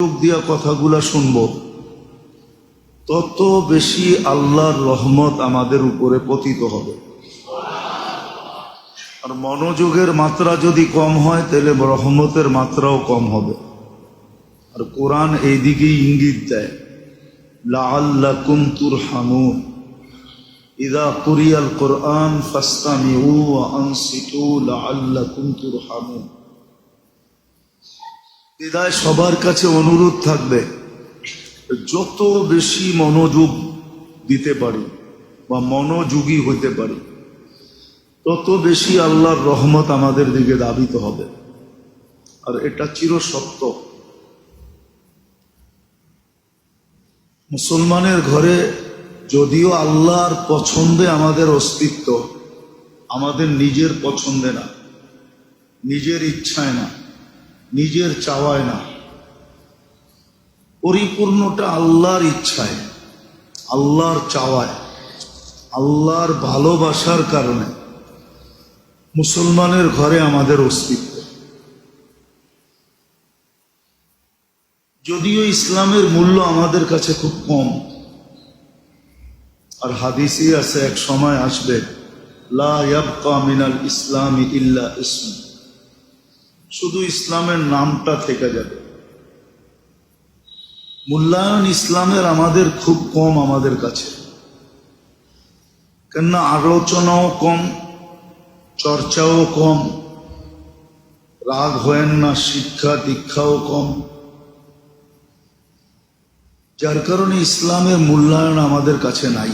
দিয়া কথাগুলা শুনবো, তত বেশি আল্লাহর রহমত আমাদের উপরে পতিত হবে। আর মনোযোগের মাত্রা যদি কম হয় তাহলে রহমতের মাত্রাও কম হবে। আর কোরআন এই দিকেই ইঙ্গিত দেয়, লাআল্লাকুম তুরহামুন, ইযা কুরিয়াল কুরআন ফাসতামিউ ওয়া আনসিতু লাআল্লাকুম তুরহামুন। বিদায় সবার কাছে অনুরোধ থাকবে, যত বেশি মনোযোগ দিতে পারি বা মনোযোগী হইতে পারি, তত বেশি আল্লাহর রহমত আমাদের দিকে ধাবিত হবে। আর এটা চিরসত্য। মুসলমানের ঘরে যদিও আল্লাহর পছন্দে আমাদের অস্তিত্ব, আমাদের নিজের পছন্দে না, নিজের ইচ্ছায় না, নিজের চাওয়ায় না, পরিপূর্ণটা আল্লাহর ইচ্ছায়, আল্লাহর চাওয়ায়, আল্লাহর ভালোবাসার কারণে মুসলমানের ঘরে আমাদের অস্তিত্ব। যদিও ইসলামের মূল্য আমাদের কাছে খুব কম, আর হাদিসই আছে এক সময় আসবে, লা ইয়াবকা মিনাল ইসলামি ইল্লা ইসম, শুধু ইসলামের নামটা থেকে যাবে। মূল্যায়ন ইসলামের আমাদের খুব কম আমাদের কাছে, কেননা আলোচনাও কম, চর্চাও কম, রাগ হয় না, শিক্ষা দীক্ষাও কম, যার কারণে ইসলামের মূল্যায়ন আমাদের কাছে নাই।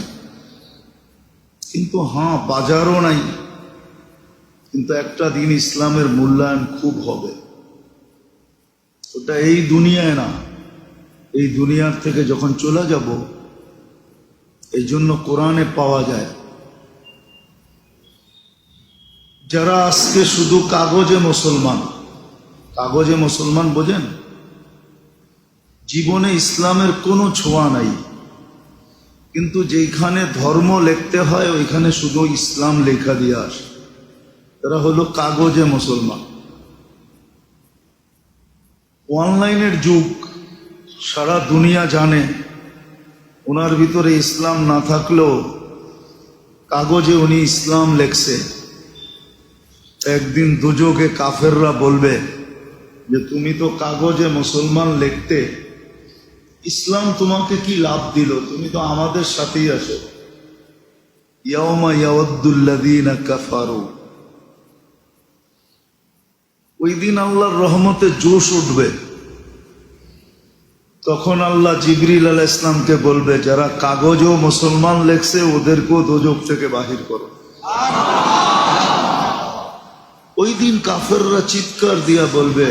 কিন্তু হ্যাঁ, বাজারও নাই, কিন্তু একটা দিন ইসলামের মূল্যায়ন খুব হবে। ওটা এই দুনিয়ায় না, এই দুনিয়ার থেকে যখন চলে যাব, এই জন্য কোরআনে পাওয়া যায়, যারা আজকে শুধু কাগজে মুসলমান, কাগজে মুসলমান বোঝেন, জীবনে ইসলামের কোনো ছোঁয়া নাই, কিন্তু যেখানে ধর্ম লিখতে হয় ওইখানে শুধু ইসলাম লেখা দিয়ে আসে, তারা হলো কাগজে মুসলমান। অনলাইনের যুগ, সারা দুনিয়া জানে, ওনার ভিতরে ইসলাম না থাকলেও কাগজে উনি ইসলাম লেখছে। একদিন দুযোগে কাফেররা বলবে যে তুমি তো কাগজে মুসলমান লিখতে, ইসলাম তোমাকে কি লাভ দিল, তুমি তো আমাদের সাথেই আছো। ইয়াউমা ইয়াওয়াদ্দুল্লাযীনা কাফারু, ওই দিন আল্লাহর রহমতে জোশ উঠবে। তখন আল্লাহ জিবরিল আলাইহিস সালামকে বলবে, যারা কাগজেও মুসলমান লেখছে ওদেরকেও দোজখ থেকে বাহির করো। ওই দিন কাফেররা চিৎকার দিয়া বলবে,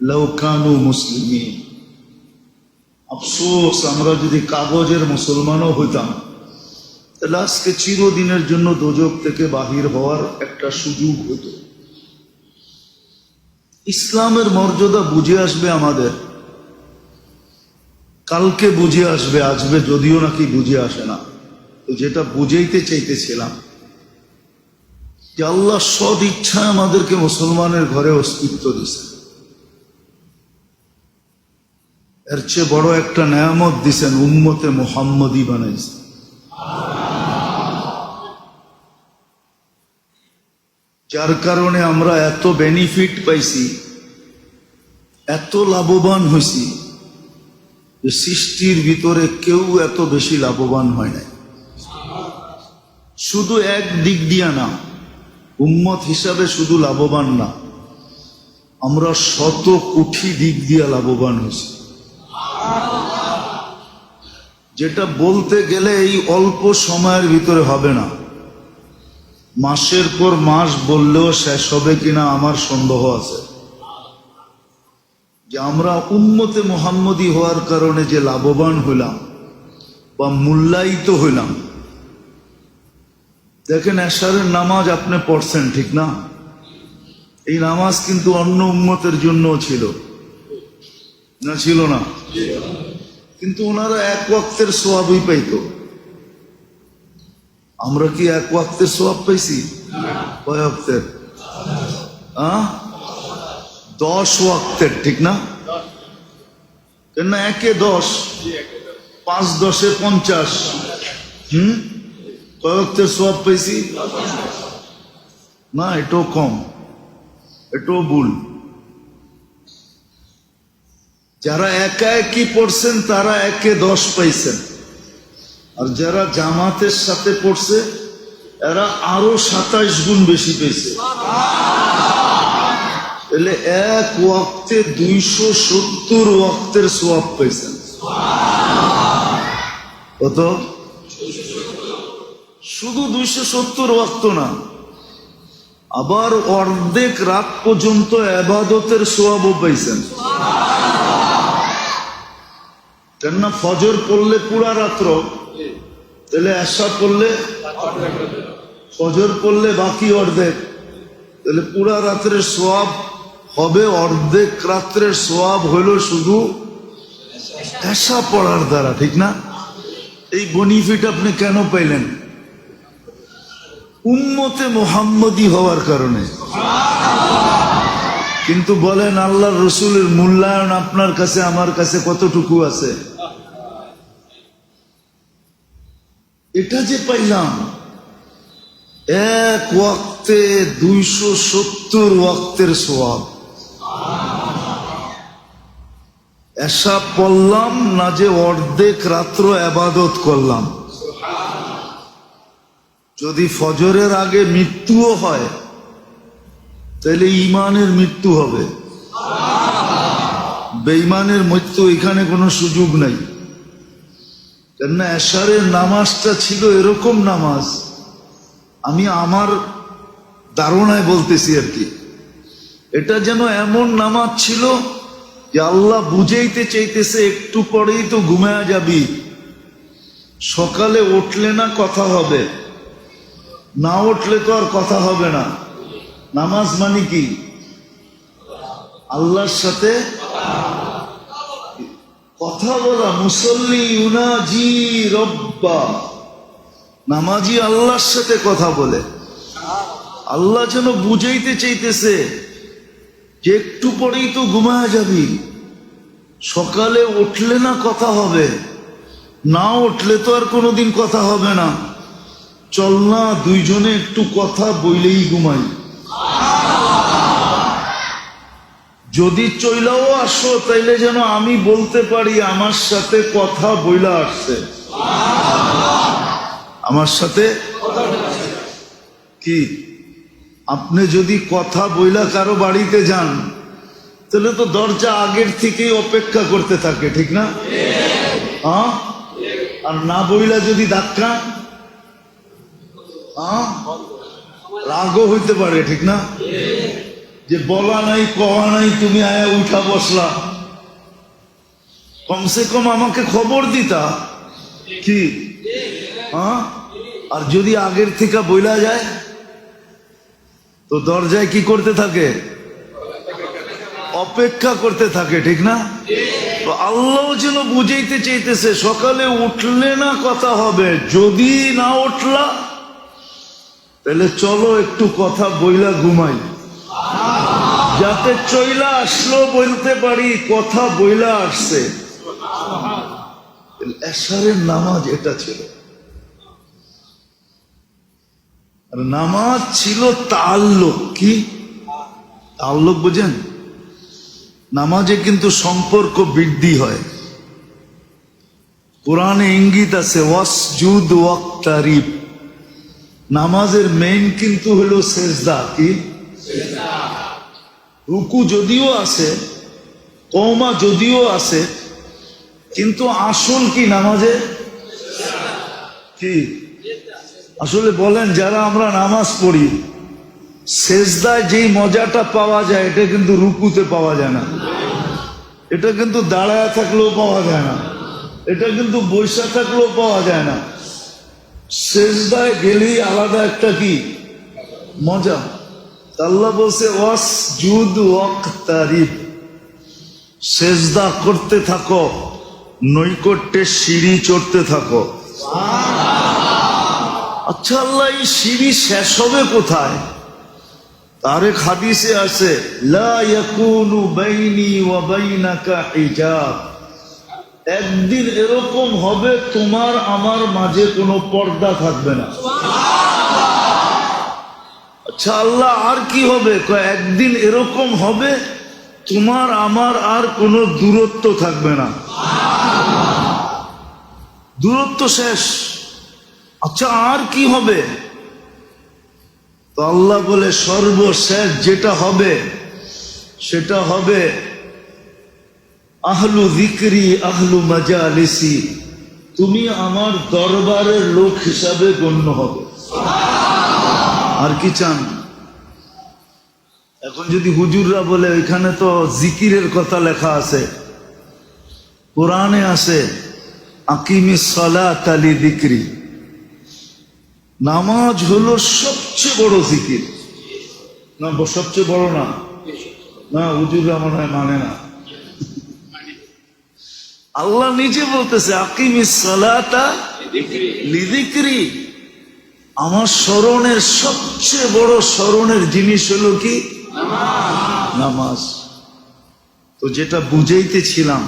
লাউ কানু মুসলিমিন, আফসোস আমরা যদি কাগজের মুসলমানও হইতাম, তাহলে আজকে চিরদিনের জন্য দোজখ থেকে বাহির হওয়ার একটা সুযোগ হতো। ইসলামের মর্যাদা বুঝে আসবে আমাদের, কালকে বুঝে আসবে, আসবে যদিও নাকি বুঝে আসে না। তো যেটা বুঝাইতে চাইতেছিলাম, যে আল্লাহ সদ ইচ্ছায় আমাদেরকে মুসলমানের ঘরে অস্তিত্ব দিছে, এর চেয়ে বড় একটা নেয়ামত দিছেন, উম্মতে মুহাম্মদী বানাইছে। যার কারণে আমরা এত বেনিফিট পাইছি, এত লাভবান হয়েছি, যে সৃষ্টির ভিতরে কেউ এত বেশি লাভবান হয় নাই। শুধু এক দিক দিয়া না, উম্মত হিসাবে শুধু লাভবান না, আমরা শত কোটি দিক দিয়া লাভবান হয়েছি। যেটা বলতে গেলে এই অল্প সময়ের ভিতরে হবে না, মাসের পর মাস বললেও শেষ হবে কিনা আমার সন্দেহ আছে। যে আমরা উম্মতে মুহাম্মদী হওয়ার কারণে যে লাভবান হইলাম বা মূল্যায়িত হইলাম। দেখেন, এশারের নামাজ আপনি পড়ছেন, ঠিক না? এই নামাজ কিন্তু অন্য উম্মতের জন্য ছিল না, ছিল না? কিন্তু ওনারা এক ওয়াক্তের সওয়াবই পাইতো। আমরা কি এক ওয়াক্তের সওয়াব পাইছি? কয় ওয়াক্তের? 10 ওয়াক্তের, ঠিক না? কেন 1-10, 5-10 50। কয় ওয়াক্তের সওয়াব পেয়েছি? না, এটাও কম, এটাও ভুল। যারা একা একই পড়ছেন তারা 1-10 পাইছেন, আর যারা জামাতের সাথে পড়ছে এরা আরো 27 গুণ বেশি পেয়েছে। তাহলে এক ওয়াক্তে 270 ওয়াক্তের সওয়াব পেয়েছেন। কত? শুধু 270 ওয়াক্ত না, আবার অর্ধেক রাত পর্যন্ত ইবাদতের সওয়াবও পাইছেন। কেননা ফজর পড়লে পুরা রাত্র, তাহলে এশা পড়লে, ফজর পড়লে বাকি অর্ধেক, তাহলে পুরা রাত্রের সওয়াব হবে অর্ধেক রাত্রের সওয়াব হইল শুধু এশা পড়ার দ্বারা, ঠিক না? এই বেনিফিট আপনি কেন পাইলেন? উম্মতে মুহাম্মদী হওয়ার কারণে। কিন্তু বলেন আল্লাহর রসুলের মূল্যায়ন আপনার কাছে আমার কাছে কতটুকু আছে? এটা যে পাইলাম এক ওয়াক্তে 270 ওয়াক্তের সওয়াব। এশা পড়লাম না যে অর্ধেক রাত্র ইবাদত করলাম। যদি ফজরের আগে মৃত্যুও হয় তাহলে ঈমানের মৃত্যু হবে, বেঈমানের মৃত্যু এখানে কোনো সুযোগ নাই। কেননা এশারের নামাজটা ছিল এরকম নামাজ, আমি আমার ধারণায় বলতেছি আর কি, এটা যেন এমন নামাজ ছিল যে আল্লাহ বুঝাইতে চাইতেছে একটু পরেই তো ঘুমায়া যাবি, সকালে উঠলে না কথা হবে, না উঠলে তো আর কথা হবে না। নামাজ মানে কি? আল্লাহর সাথে কথা বলা। মুসল্লি ইউনাজি রব্বা, নামাজি আল্লাহর সাথে কথা বলে। আল্লাহ যেন বুঝাইতে চাইতেছে যে একটু পরেই তো ঘুমায়া যাবি, সকালে উঠলে না কথা হবে, না উঠলে তো আর কোনোদিন কথা হবে না, চল না দুইজনে একটু কথা বইলেই ঘুমাই। যদি চইলাও আসো তাইলে যেন আমি বলতে পারি আমার সাথে কথা বইলা আসছে, আমার সাথে কি। আপনি যদি কথা বইলা কারো বাড়িতে যান তাহলে তো দরজা আগের থেকেই অপেক্ষা করতে থাকে, ঠিক না? হ্যাঁ, আর না বইলা যদি ধাক্কা, রাগও হইতে পারে, ঠিক না? যে বলা নাই কওয়া নাই, তুমি আয়া উঠা বসলা, কমসে কম আমাকে খবর দিতা কি। হ্যাঁ, আর যদি আগের থেকে বইলা যায় তো দরজায় কি করতে থাকে? অপেক্ষা করতে থাকে, ঠিক না? তো আল্লাহ যেন বুঝাইতে চাইতেছে সকালে উঠলে না কথা হবে, যদি না উঠলা তাহলে চলো একটু কথা বইলা ঘুমাই, যাতে চইলা আসলো বলতে পারি কথা বইলা আসছে। এশারের নামাজ এটা ছিল। আর নামাজ ছিল তাআল্লুক। কি তাআল্লুক বুঝেন? নামাজে কিন্তু সম্পর্ক বৃদ্ধি হয়। কোরআনে ইঙ্গিত আছে ওয়াসজুদ ওয়াক্তারিব। নামাজের মেইন কিন্তু হলো সেজদা। কি রুকু যদিও আছে, কওমা যদিও আছে, কিন্তু আসল কি নামাজে? কি আসলে বলেন, যারা আমরা নামাজ পড়ি সেজদায় যেই মজাটা পাওয়া যায় এটা কিন্তু রুকুতে পাওয়া যায় না, এটা কিন্তু দাঁড়ায় থাকলেও পাওয়া যায় না, এটা কিন্তু বৈশা থাকলেও পাওয়া যায় না। সেজদায় গেলেই আলাদা একটা কি মজা। আল্লাহ বলছে ওয়াসজুদ ওয়াক্তারিব, সেজদা করতে থাকো, নৈকট্যের সিঁড়ি চড়তে থাকো। আচ্ছা আল্লাহ, এই সিঁড়ি শেষ হবে কোথায়? তার এক হাদিসে আছে লা ইয়াকুনু বাইনি ওয়া বাইনাকা হিজাব, একদিন এরকম হবে তোমার আমার মাঝে কোনো পর্দা থাকবে না। আচ্ছা আল্লাহ, আর কি হবে? একদিন এরকম হবে তোমার আমার আর কোনো দূরত্ব থাকবে না, দূরত্ব শেষ। আচ্ছা আর কি হবে? তো আল্লাহ বলে সর্বশেষ যেটা হবে সেটা হবে আহলু যিকরি আহলু মাজালিসি, তুমি আমার দরবারের লোক হিসাবে গণ্য হবে। আর কি চান? এখন যদি হুজুররা বলে ওইখানে তো জিকিরের কথা লেখা আছে, কোরআনে আছে আকিমিস সালাতা লিযিকরি, নামাজ হলো সবচেয়ে বড় জিকির। না সবচেয়ে বড় না, না হুজুররা মনে হয় মানে না। আল্লাহ নিজে বলতেছে আকিমিস সালাতা লিযিকরি, আমার স্মরণের সবচেয়ে বড় স্মরণের জিনিস হলো কি? নামাজ। তো যেটা বুঝাইতেছিলাম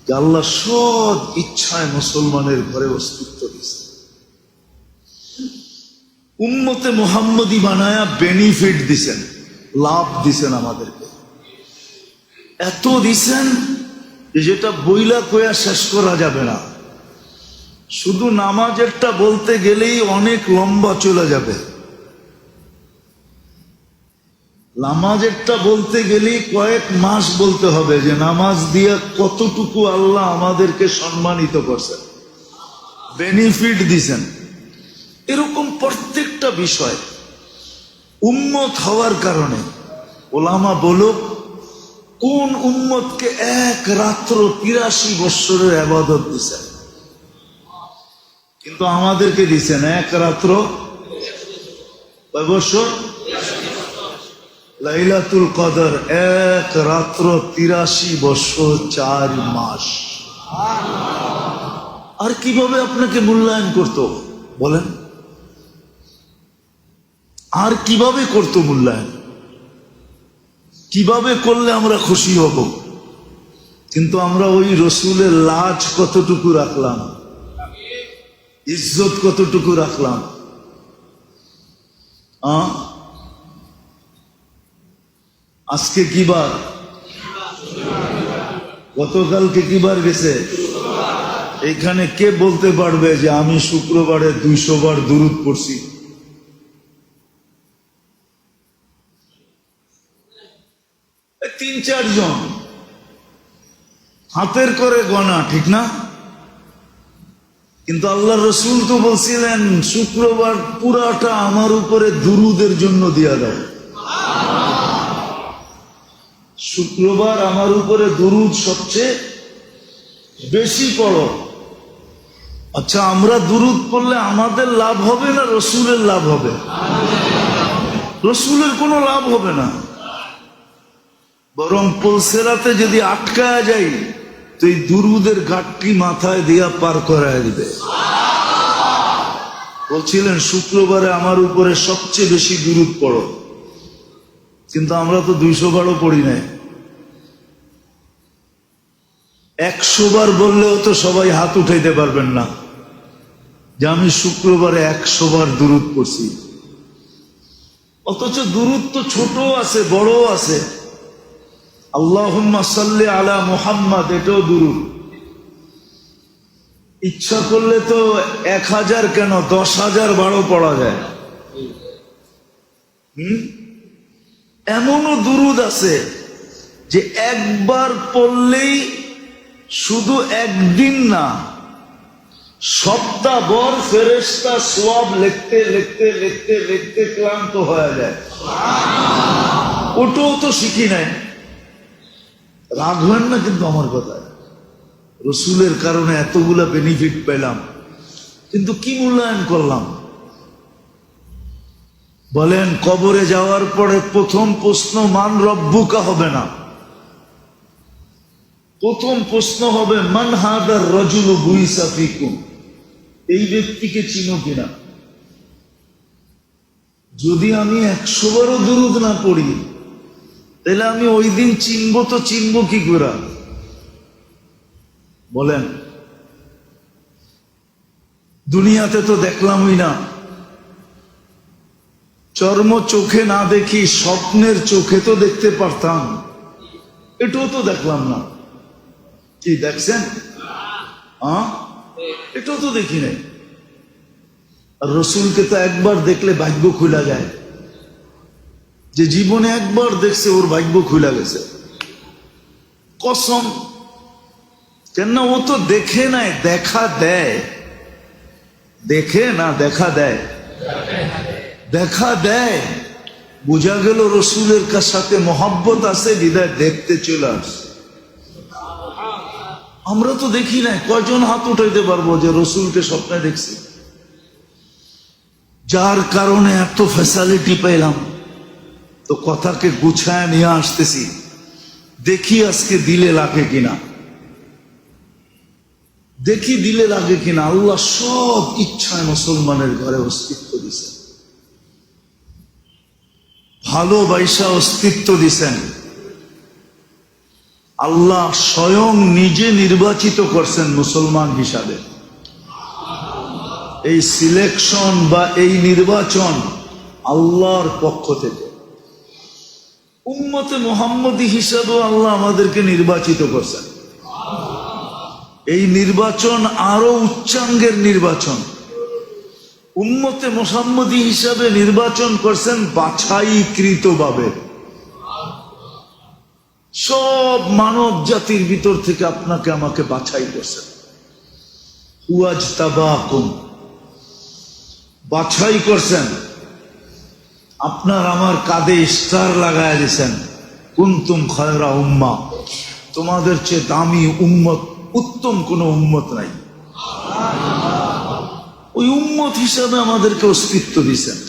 যে আল্লাহ সব ইচ্ছায় মুসলমানের ঘরে অস্তিত্ব দিয়েছে, উম্মতে মুহাম্মদী বানায়া বেনিফিট দিছেন, লাভ দিছেন আমাদেরকে, এত দিছেন যেটা বইলা কয়া শেষ করা যাবে না। শুধু নামাজেরটা বলতে গেলেই অনেক লম্বা চলে যাবে, নামাজেরটা বলতে গেলেই কয়েক মাস বলতে হবে যে নামাজ দিয়ে কতটুকু আল্লাহ আমাদেরকে সম্মানিত করছেন, বেনিফিট দিছেন। এরকম প্রত্যেকটা বিষয় উম্মত হওয়ার কারণে ওলামা বলো কোন উম্মতকে এক রাত্র ৮৩ বৎসরের ইবাদত দিছেন, কিন্তু আমাদেরকে দিছেন এক রাত্র কয় বছর? লাইলাতুল কদর এক রাত্র ৮৩ বছর ৪ মাস। আর কিভাবে আপনাকে মূল্যায়ন করতো বলেন? আর কিভাবে করতো মূল্যায়ন? কিভাবে করলে আমরা খুশি হব? কিন্তু আমরা ওই রসুলের লাজ কতটুকু রাখলাম, ইজ্জত কতটুকু রাখলাম? আজকে কি বার? গতকালকে কি বার গেছে? এখানে কে বলতে পারবে যে আমি শুক্রবারে ২০০ বার দুরূদ পড়ছি? তিন চারজন হাতের করে গণা, ঠিক না? কিন্তু আল্লাহ রসুল তো বলছিলেন শুক্রবার পুরাটা আমার উপরে দুরূদের জন্য দিয়া দাও, শুক্রবার আমার উপরে দুরূদ সবচেয়ে বেশি পড়ো। আচ্ছা আমরা দুরূদ পড়লে আমাদের লাভ হবে না রসুলের লাভ হবে? রসুলের কোনো লাভ হবে না, বরং পুলসেরাতে যদি আটকায়া যাই তো এই দুরূদের ঘাটটি মাথায় দিয়া পার করায় দিবে। বলছিলেন শুক্রবারে আমার উপরে সবচেয়ে বেশি দুরূদ পড়ো, কিন্তু আমরা তো ২০০ বারও পড়ি নাই। ১০০ বার বললেও তো সবাই হাত উঠাইতে পারবেন না যে আমি শুক্রবারে ১০০ বার দুরূদ পড়ছি। অথচ দুরূদ তো ছোট আছে বড় আছে। আল্লাহুম্মা সাল্লি আলা মুহাম্মাদ, এটাও দুরূদ। ইচ্ছা করলে তো ১০০০ কেন ১০,০০০ বারও পড়া যায়। এমনও দুরূদ আছে যে একবার পড়লেই শুধু একদিন না, সপ্তাহভর ফেরেশতা সওয়াব লিখতে লিখতে লিখতে লিখতে ক্লান্ত হয়ে যায়। ওটাও তো শিখি নাই। রাগ হয় না কিন্তু আমার কথা, রসুলের কারণে এতগুলা বেনিফিট পেলাম, কিন্তু কি মূল্যায়ন করলাম বলেন? কবরে যাওয়ার পরে প্রথম প্রশ্ন মান রব্বুকা হবে না, প্রথম প্রশ্ন হবে মান হাদার রাজুলু বুইসা ফিকুম, এই ব্যক্তিকে চিনো কিনা। যদি আমি ১০০ বারও দুরূদ না পড়ি তাহলে আমি ওই দিন চিনবো তো চিনবো কি করে? বলেন, দুনিয়াতে তো দেখলামই না, চর্ম চোখে না দেখি স্বপ্নের চোখে তো দেখতে পারতাম, এটাও তো দেখলাম না। কি দেখছেন? এটাও তো দেখি নাই। আর রসুলকে তো একবার দেখলে ভাগ্য খুলা যায়, যে জীবনে একবার দেখছে ওর ভাগ্য খুলা গেছে, কসম। কেন? ও তো দেখে নাই, দেখা দেয়। দেখে না, দেখা দেয়। দেখা দেয়। বোঝা গেল রসুলের সাথে মহব্বত আছে, বিদায় দেখতে চলে আসে। আমরা তো দেখি নাই। কয়জন হাত উঠাইতে পারবো যে রসুলকে স্বপ্নে দেখছি? যার কারণে এত ফ্যাসিলিটি পেলাম, তো কথাকে গুছায় নিয়ে আসতেছি। দেখি আজকে দিলে লাগে কিনা, দেখি দিলে লাগে কিনা। আল্লাহ সব ইচ্ছায় মুসলমানের ঘরে অস্তিত্ব দিছেন, ভালোবাসা অস্তিত্ব দিছেন। আল্লাহ স্বয়ং নিজে নির্বাচিত করছেন মুসলমান হিসাবে। এই সিলেকশন বা এই নির্বাচন আল্লাহর পক্ষ থেকে। উম্মতে মুহাম্মদী হিসাবেও আল্লাহ আমাদেরকে নির্বাচিত করছেন। এই নির্বাচন আরো উচ্চাঙ্গের নির্বাচন। উম্মতে মুহাম্মদী হিসাবে নির্বাচন করছেন বাছাইকৃতভাবে। সব মানব জাতির ভিতর থেকে আপনাকে আমাকে বাছাই করছেন। ওয়াজতাবাকুম, বাছাই করছেন। আপনার আমার কাঁধে স্টার লাগায় দিয়েছেন, কুনতুম খায়রা উম্মা, তোমাদের চেয়ে দামি উম্মত, উত্তম কোন উম্মত নাই। ওই উম্মত হিসাবে আমাদেরকে অস্তিত্ব দিয়েছেন।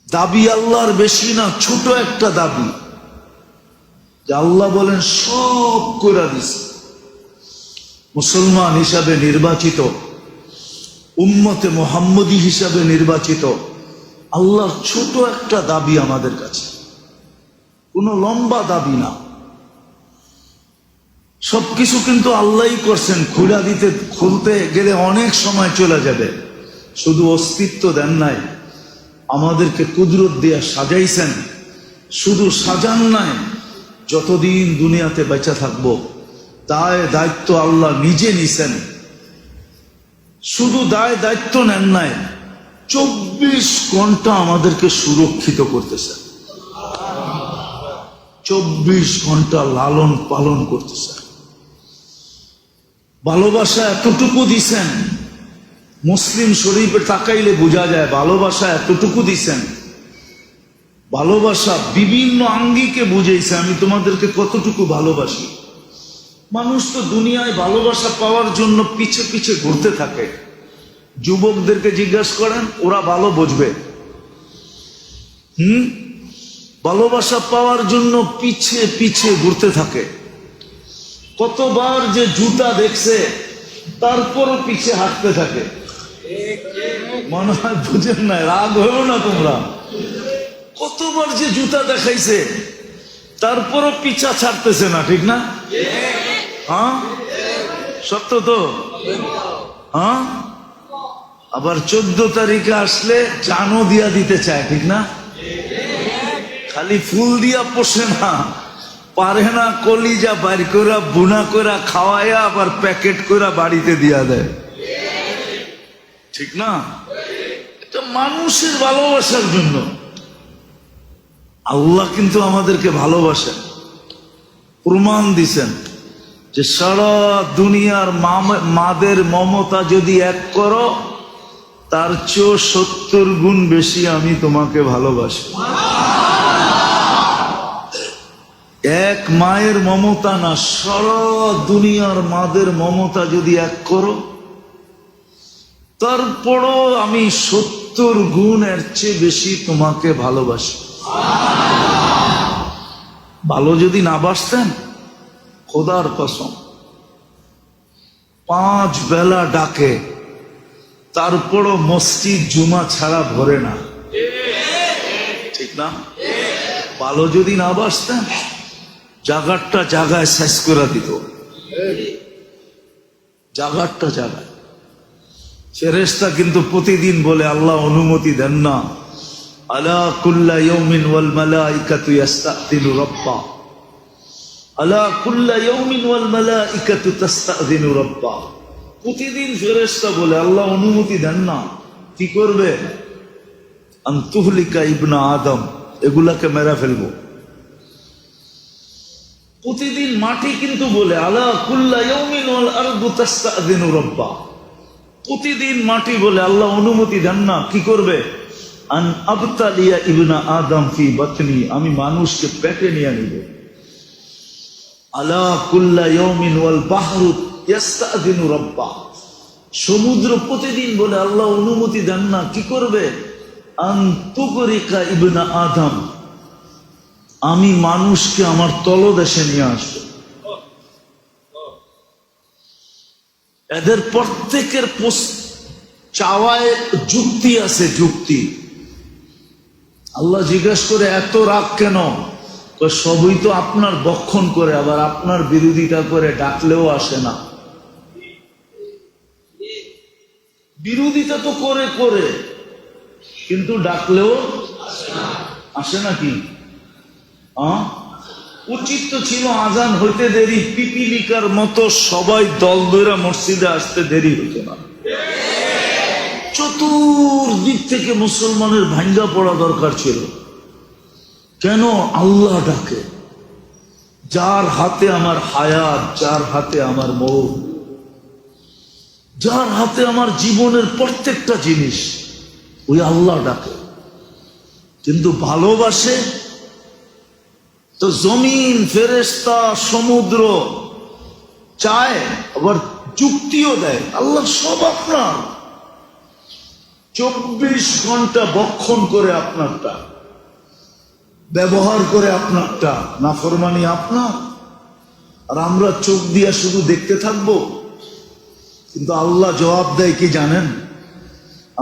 দাবি আল্লাহর বেশি না, ছোট একটা দাবি, যে আল্লাহ বলেন সব কইরা দিছে। মুসলমান হিসাবে নির্বাচিত, উম্মতে মুহাম্মদী হিসাবে নির্বাচিত, আল্লাহর ছোট একটা দাবি আমাদের কাছে, কোনো লম্বা দাবি না। সবকিছু কিন্তু আল্লাহই করছেন। খুলা দিতে, খুলতে গেলে অনেক সময় চলে যাবে। শুধু অস্তিত্ব দেন নাই, আমাদেরকে কুদরত দিয়া সাজাইছেন। শুধু সাজান নাই, যতদিন দুনিয়াতে বেঁচে থাকবো দায় দায়িত্ব আল্লাহ নিজে নিছেন। শুধু দায় দায়িত্ব নেন নাই, 24 ঘন্টা আমাদেরকে সুরক্ষিত করতেছেন। 24 ঘন্টা লালন পালন করতেছেন। ভালোবাসা এতটুকু দিছেন, মুসলিম শরীফে তাকাইলে বোঝা যায় ভালোবাসা এতটুকু দিছেন। ভালোবাসা বিভিন্ন আঙ্গিকে বুঝেছে, আমি তোমাদেরকে কতটুকু ভালোবাসি। মানুষ তো দুনিয়ায় ভালোবাসা পাওয়ার জন্য পিছে পিছে ঘুরতে থাকে। যুবকদেরকে জিজ্ঞাসা করেন, ওরা ভালো বুঝবে। ভালোবাসা পাওয়ার জন্য পিছে পিছে ঘুরতে থাকে। কতবার যে জুতা দেখছে, তারপরও পিছে হাঁটতে থাকে। মনে হয় বুঝেন না, রাগ হলো না তোমরা? কতবার যে জুতা দেখাইছে, তারপরও পিছা ছাড়তেছে না, ঠিক না? হ্যাঁ, সত্য তো। হ্যাঁ, আবার 14 তারিখে আসলে জানও দিয়া দিতে চায়, ঠিক না? খালি ফুল দিয়া পোষে না, পারে না কলিজা বাইর করে বুনা করে খাওয়াইয়া আবার প্যাকেট করে বাড়িতে দিয়া দেয়, ঠিক না? এটা মানুষের ভালোবাসার জন্য। আল্লাহ কিন্তু আমাদেরকে ভালোবাসেন, প্রমাণ দিছেন যে সারা দুনিয়ার মাদের মমতা যদি এক করো, তার চেয়েও 70 গুণ বেশি আমি তোমাকে ভালোবাসি। এক মায়ের মমতা না, সারা দুনিয়ার মাদের মমতা যদি এক করো, তারপরও আমি 70 গুণ এর চেয়ে বেশি তোমাকে ভালোবাসি। ভালো যদি না বাসতেন, খোদার কসম 5 বেলা ডাকে, তারপরও মসজিদ জুমা ছাড়া ভরে না, ঠিক না? ভালো যদি না বাসতেন, জাগারটা জাগায় শেষ করে দিত, জাগারটা জাগায়। ফেরেশতা কিন্তু প্রতিদিন বলে আল্লাহ অনুমতি দেন না, আলা কুল্লা ইয়াউমিন ওয়াল মালাইকাতু ইস্তাযিনু রাব্বা, আলা কুল্লা ইয়াউমিন ওয়াল মালাইকাতু তাস্তাযিনু রাব্বা। প্রতিদিন ফেরেশতা বলে আল্লাহ অনুমতি দেন না, কি করবে? আন তুহলিকা ইবনা আদম, এগুলাকে মেরা ফেলবো। প্রতিদিন মাটি কিন্তু বলে আলা কুল্লা ইয়াউমিন ওয়াল আরদু তাস্তাযিনু রাব্বা। প্রতিদিন মাটি বলে আল্লাহ অনুমতি দেন না, কি করবে? আন আবতালিয়া ইবনা আদম ফি বাতনি, আমি মানুষকে পেটে নিয়ে নিব। আলা কুল্লা ইয়াউমিন ওয়াল বাহরু ইস্তাযিনু রাব্বা। সমুদ্র প্রতিদিন বলে আল্লাহ অনুমতি দেন না, কি করবে? আন তুগরিকা ইবনা আদম, আমি মানুষকে আমার তলদেশে নিয়ে আসবো। এদের প্রত্যেকের চাওয়ায় যুক্তি আছে, যুক্তি। আল্লাহ জিজ্ঞাসা করে এত রাগ কেন? সবই তো আপনার বক্ষণ করে, আবার আপনার বিরোধিতা করে, ডাকলেও আসে না। বিরোধিতা তো করে করে, কিন্তু ডাকলেও আসে নাকি? উচিত তো ছিল আজান হইতে দেরি, পিপিলিকার মতো সবাই দল দইরা মসজিদে আসতে দেরি হতো না। চতুর্দিক থেকে মুসলমানের ভাঙ্গা পড়া দরকার ছিল। কেন? আল্লাহ ডাকে, যার হাতে আমার হায়াত, যার হাতে আমার মৌত, যার হাতে আমার জীবনের প্রত্যেকটা জিনিস, ওই আল্লাহ ডাকে। কিন্তু ভালোবাসে তো জমিন, ফেরেশতা, সমুদ্র চায়, আবার যুক্তিও দেয়। আল্লাহ সব আপনার, 24 ঘন্টা বক্ষণ করে আপনারটা, ব্যবহার করে আপনারটা, নাফরমানি আপনার। আর আমরা চোখ দিয়া শুধু দেখতে থাকবো। কিন্তু আল্লাহ জবাব দেয় কি জানেন?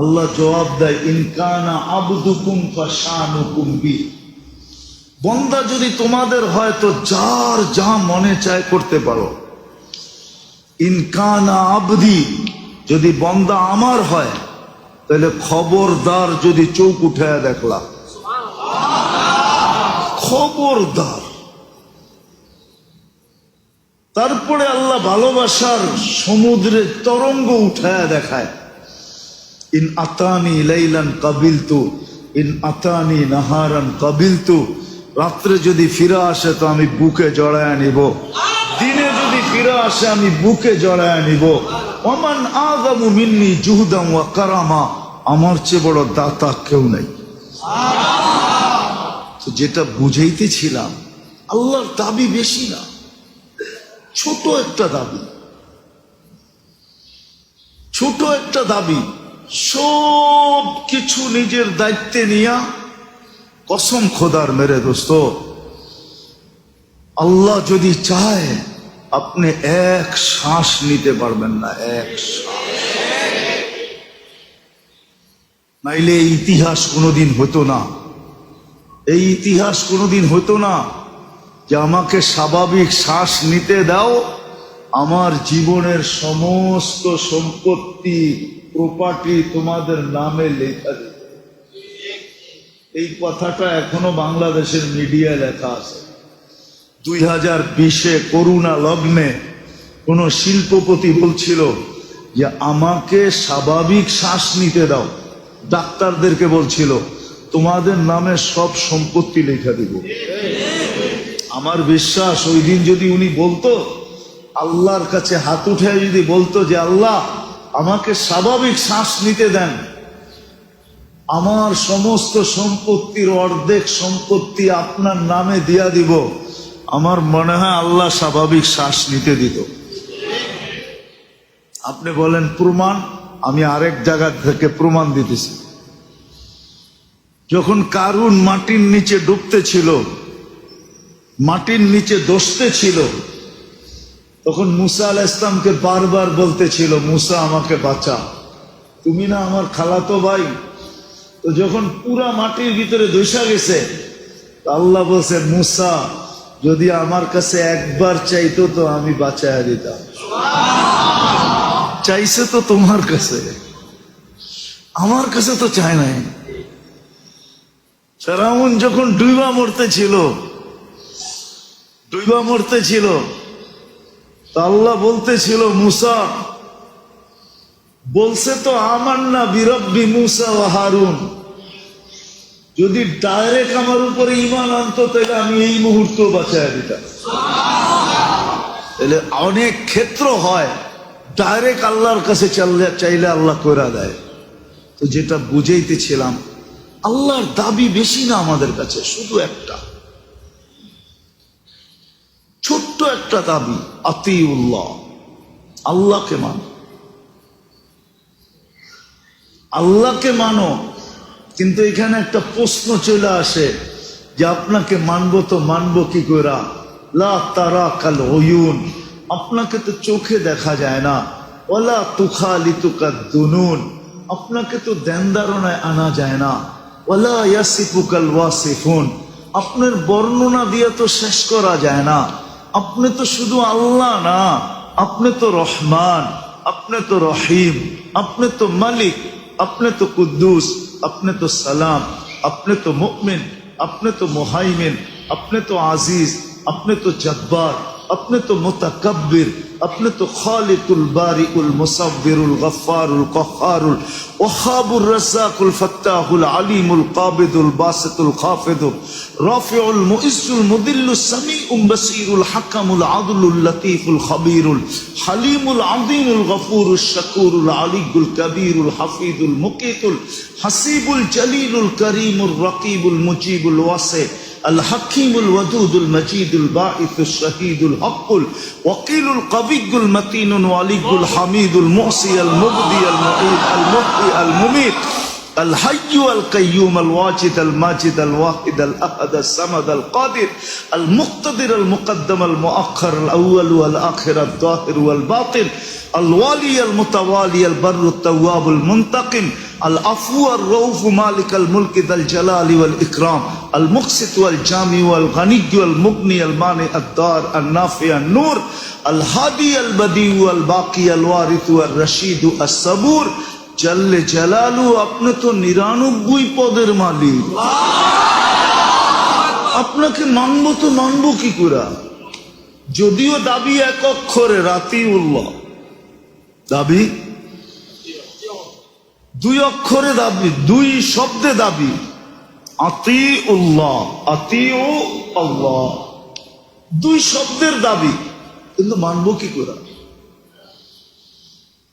আল্লাহ জবাব দেয়, ইনকানা আবদুকুম ফাশানুকুম বি। বন্দা যদি তোমাদের হয় তো যার যা মনে চায় করতে পারো। ইনকানা আবদি, যদি বন্দা আমার হয় তাহলে খবরদার যদি চোখ উঠায় দেখলা, খবরদার। তারপরে আল্লাহ ভালোবাসার সমুদ্রের তরঙ্গ উঠায় দেখায়, ইন আতানি লাইলান কাবিলতু, ইন আতানি নাহারান কাবিলতু। রাত্রে যদি ফিরে আসে তো আমি বুকে জড়ায় নিব, দিনে যদি ফিরে আসে আমি বুকে জড়ায় নিব। ওমান আযামু মিন্নি জুহদাম ওয়া কারামা, আমার চেয়ে বড় দাতা কেউ নাই। তো যেটা বুঝাইতেছিলাম, আল্লাহর দাবি বেশি না, ছোট একটা দাবি, ছোট একটা দাবি। সব কিছু নিজের দায়িত্বে নিয়া, কসম খোদার মেরে দোস্ত, আল্লাহ যদি চায় আপনি এক শ্বাস নিতে পারবেন না, এক শ্বাস। নাইলে এই ইতিহাস কোনোদিন হতো না, এই ইতিহাস কোনোদিন হতো না যে আমাকে স্বাভাবিক শ্বাস নিতে দাও, আমার জীবনের সমস্ত সম্পত্তি, প্রপার্টি তোমাদের নামে লেখা দিই। এই কথাটা এখনো বাংলাদেশের মিডিয়ায় লেখা আছে। 2020-এ করোনা লগ্নে কোন শিল্পপতি বলছিল যে আমাকে স্বাভাবিক শ্বাস নিতে দাও, ডাক্তারদেরকে বলছিল তোমাদের নামে সব সম্পত্তি লেখা দিব। আমার বিশ্বাস ওই দিন যদি উনি বলতো, আল্লাহর কাছে হাত উঠে যদি বলতো যে আল্লাহ আমাকে স্বাভাবিক শ্বাস নিতে দেন, আমার সমস্ত সম্পত্তির অর্ধেক সম্পত্তি আপনার নামে দিয়া দিব, আমার মনে হয় আল্লাহ স্বাভাবিক শ্বাস নিতে দিত। আপনি বলেন প্রমাণ? আমি আরেক জায়গা থেকে প্রমাণ দিতেছি। যখন কারুন মাটির নিচে ডুবতে ছিল, মাটির নিচে দোষতে ছিল, তখন মুসা আলাইহিস সালামকে বারবার বলতেছিল, মুসা আমাকে বাঁচা, তুমি না আমার খালাতো ভাই। তো যখন পুরা মাটির ভিতরে দৈসা গেছে, আল্লাহ বলছে মুসা যদি আমার কাছে একবার চাইতো তো আমি বাঁচায়া দিতাম। চাইছে তো তোমার কাছে, আমার কাছে তো চায় নাই। ফেরাউন যখন ডুইবা মরতে ছিল তা আল্লাহ বলতেছিল মুসা বলছে তো আমান্না বিরব্বি মুসা ওয়া হারুন, যদি ডাইরেক্ট আমার উপরে ঈমান আনতো তাহলে আমি এই মুহূর্তে বাঁচায়া দিতাম। তাহলে অনেক ক্ষেত্র হয় ডাইরেক্ট আল্লাহর কাছে চাইলে আল্লাহ কইরা দেয়। তো যেটা বুঝাইতেছিলাম, আল্লাহর দাবি বেশি না আমাদের কাছে, শুধু একটা ছোট্ট একটা দাবি, আতিউল্লাহ, আল্লাহকে মানো, আল্লাহকে মানো। কিন্তু এখানে একটা প্রশ্ন চলে আসে যে আপনাকে মানবো তো মানবো কি কইরা? লা তারা কাল উয়ুন, আপনাকে তো চোখে দেখা যায় না। ওয়ালা তুখালিতুকা দুনুন, আপনাকে তো ধ্যান ধারণায় আনা যায় না। ওয়ালা ইয়াসিফুকাল ওয়াসিফুন, আপনার বর্ণনা দিয়ে তো শেষ করা যায় না। আপনি তো শুধু আল্লাহ না, আপনি তো রহমান, আপনি তো রহিম, আপনি তো মালিক, আপনি তো কুদ্দুস, আপনি তো সালাম, আপনি তো মুমিন, আপনি তো মুহাইমিন, আপনি তো আজিজ, আপনি তো জব্বার, আপনি তো মুতাকাব্বির, আপনি তো খালিকুল বারিউল মুসাব্বিরুল গফফারুল কহ্হারুল ওয়াহাবুর রাজ্জাকুল ফাত্তাহুল আলিমুল কাবিদুল বাসিতুল খাফিদুল রাফিউল মুইজ্জুল মুদিল্লুস সামিউম বাসীরুল হাকামুল আদলুল লতীফুল খবীরুল হালিমুল আযীমুল গফুরুশ শাকুরুল আলিয়ুল কবীরুল হাফিজুল মুকিতুল হাসিবুল জলিলুল করিমুর রকিবুল মুজিবুল ওয়াসি الحكيم الودود المجيد الباعث الشهيد الحق الوكيل القوي المتين الولي الحميد المعصي المبدي المعيد المحيي المميت الحي القيوم الواجد الماجد الواحد الأحد الصمد القادر المقتدر المقدم المؤخر الأول والآخر الظاهر والباطن الوالي المتوالي البر التواب المنتقم العفو الرؤوف مالك الملك ذا الجلال والإكرام المقسط والجامع والغني والمغني المانع الدار النافع النور الهادي البديع الباقي الوارث والرشيد الصبور জল্লে জালালু, আপনি তো 99 পদের মালিক। আপনাকে মানবো তো মানবো কি করে? যদিও দাবি এক অক্ষরে, রাতিউল্লাহ, দাবি 2 অক্ষরে দাবি, 2 শব্দে দাবি, আতিউল্লাহ, আতিউ আল্লাহ, 2 শব্দের দাবি, কিন্তু মানবো কি করে?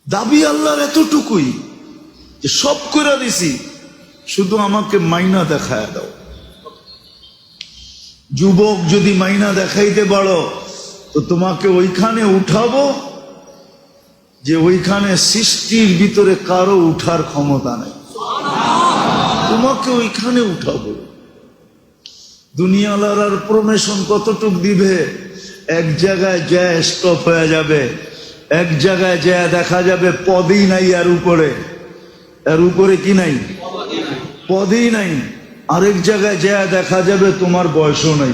দাবি আল্লাহর এতটুকুই যে সব করে দিছি, শুধু আমাকে মাইনা দেখায় দাও। যুবক যদি মাইনা দেখাইতে পারো তো তোমাকে ওইখানে উঠাবো যে ওইখানে সৃষ্টির ভিতরে কারো উঠার ক্ষমতা নেই, তোমাকে ওইখানে উঠাবো। দুনিয়ালার আর প্রমোশন কতটুক দিবে? এক জায়গায় যায় স্টপ হয়ে যাবে, এক জায়গায় যায় দেখা যাবে পদই নাই, এর উপরে কি নাই? পদই নাই। আরেক জায়গায় যায় দেখা যাবে তোমার বয়সও নাই,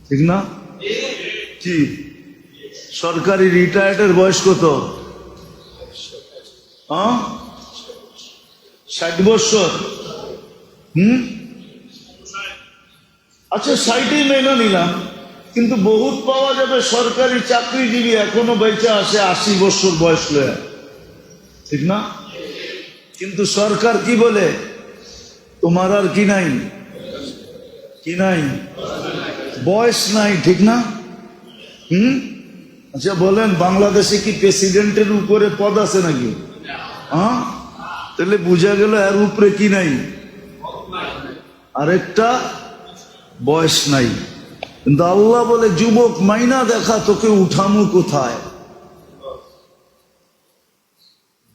ঠিক না? কি সরকারি রিটায়ার্ডের বয়স কত? 60 বছর। আচ্ছা 60ই মেনে নিলাম, কিন্তু বহুত পাওয়া যাবে সরকারি চাকরিজীবী এখনো বেঁচে আসে 80 বছর বয়স লয়ে, ঠিক না? কিন্তু সরকার কি বলে? তোমার আর কি নাই, কি নাই? বয়স নাই, ঠিক না? আচ্ছা বলেন, বাংলাদেশে কি প্রেসিডেন্টের উপরে পদ আছে নাকি? তাহলে বুঝা গেল এর উপরে কি নাই, আরেকটা বয়স নাই। কিন্তু আল্লাহ বলে, যুবক মাইনা দেখা, তোকে উঠামু কোথায়?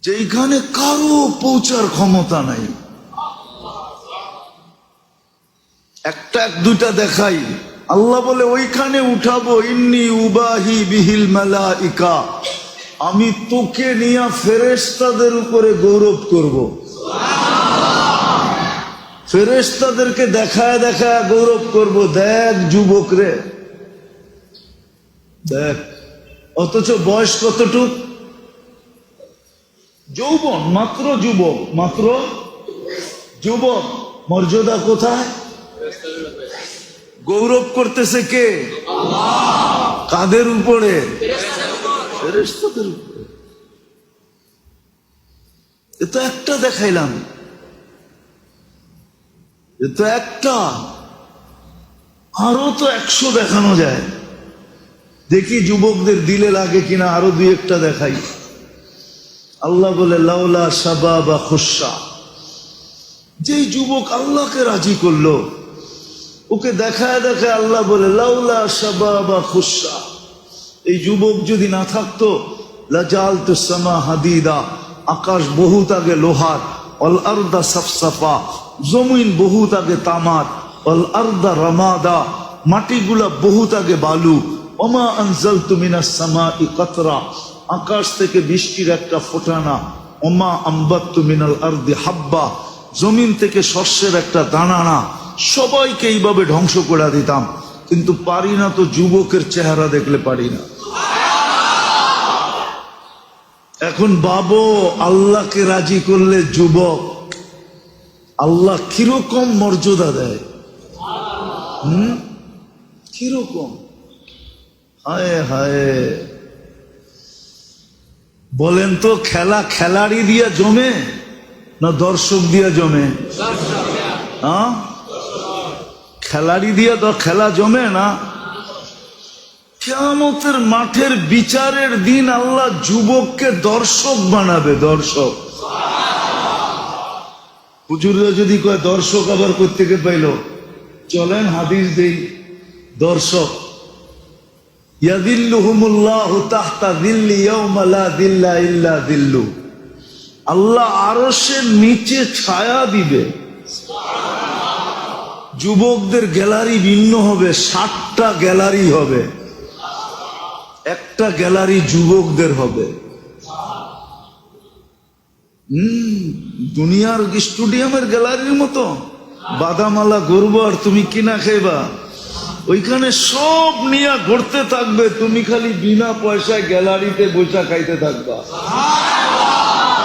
যেখানে কারো পৌঁছার ক্ষমতা নাই। একটা 2টা দেখাই, আল্লাহ বলে ওইখানে উঠাবো। ইন্নী উবাহি বিহিল মালাইকা, আমি তোকে নিয়ে ফেরেশতাদের উপরে গৌরব করব। ফেরেশতাদেরকে দেখায় দেখায় গৌরব করব, দেখ যুবক রে, দেখ। অথচ বয়স কতটুক? যৌবন, মাত্র যুবক, মাত্র যুবক। মর্যাদা কোথায়? গৌরব করতেছে কে? কাদের উপরে? ফেরেশতাদের উপরে। এ তো একটা দেখাইলাম, এ তো একটা, আরো তো 100 দেখানো যায়। দেখি যুবকদের দিলে লাগে কিনা, আরো 2-1টা দেখাই। আল্লাহ বলে লাউলা শাবাবা খুশা, যেই যুবক আল্লাহকে রাজি করলো, ওকে দেখায় দেখায় আল্লাহ বলে লাউলা শাবাবা খুশা, এই যুবক যদি না থাকতো লাজালতু সামা হাদিদা, আকাশ বহুত আগে লোহার, অল আরদা সাফসাফা, জমিন বহুত আগে তামার, অল আরদা রামাদা, মাটিগুলা বহুত আগে বালু, ওমা আনজালতু মিনাস সামাই কাতরা, আকাশ থেকে বৃষ্টির একটা ফোঁটা না, ওমা আম্বাত্তু মিনাল আরদি হাব্বা, জমিন থেকে শস্যের একটা দানা না। সবাইকে এইভাবে ধ্বংস করে দিতাম, কিন্তু পারি না তো, যুবকের চেহারা দেখলে পারি না। এখন বাবু, আল্লাহকে রাজি করলে যুবক আল্লাহ কিরকম মর্যাদা দেয়, কিরকম? হায় হায়, বলেন তো, খেলা খেলাড়ি দিয়া জমে না দর্শক দিয়া জমে? হ্যাঁ, খেলাড়ি দিয়া তো খেলা জমে না। কিয়ামতের মাঠের বিচারের দিন আল্লাহ যুবককে দর্শক বানাবে, দর্শক। হুজুররা যদি কয় দর্শক, আবার কোত্থেকে পাইল? চলেন হাদিস দেই। দর্শক, ইয়াদিল্লুহুমুল্লাহু তাহতা দিল্লি ইয়াউমা লা দিল্লা ইল্লা দিল্লু, আল্লাহ আরশের নিচে ছায়া দিবে। যুবকদের গ্যালারি ভিন্ন হবে, 60টা গ্যালারি হবে, একটা গ্যালারি যুবকদের হবে। দুনিয়ার স্টেডিয়ামের গ্যালারির মতো বাদামালা গড়বো আর তুমি কিনা খাইবা, ওইখানে সব নিয়ে ঘুরতে থাকবে, তুমি খালি বিনা পয়সায় গ্যালারিতে বসে খাইতে থাকবা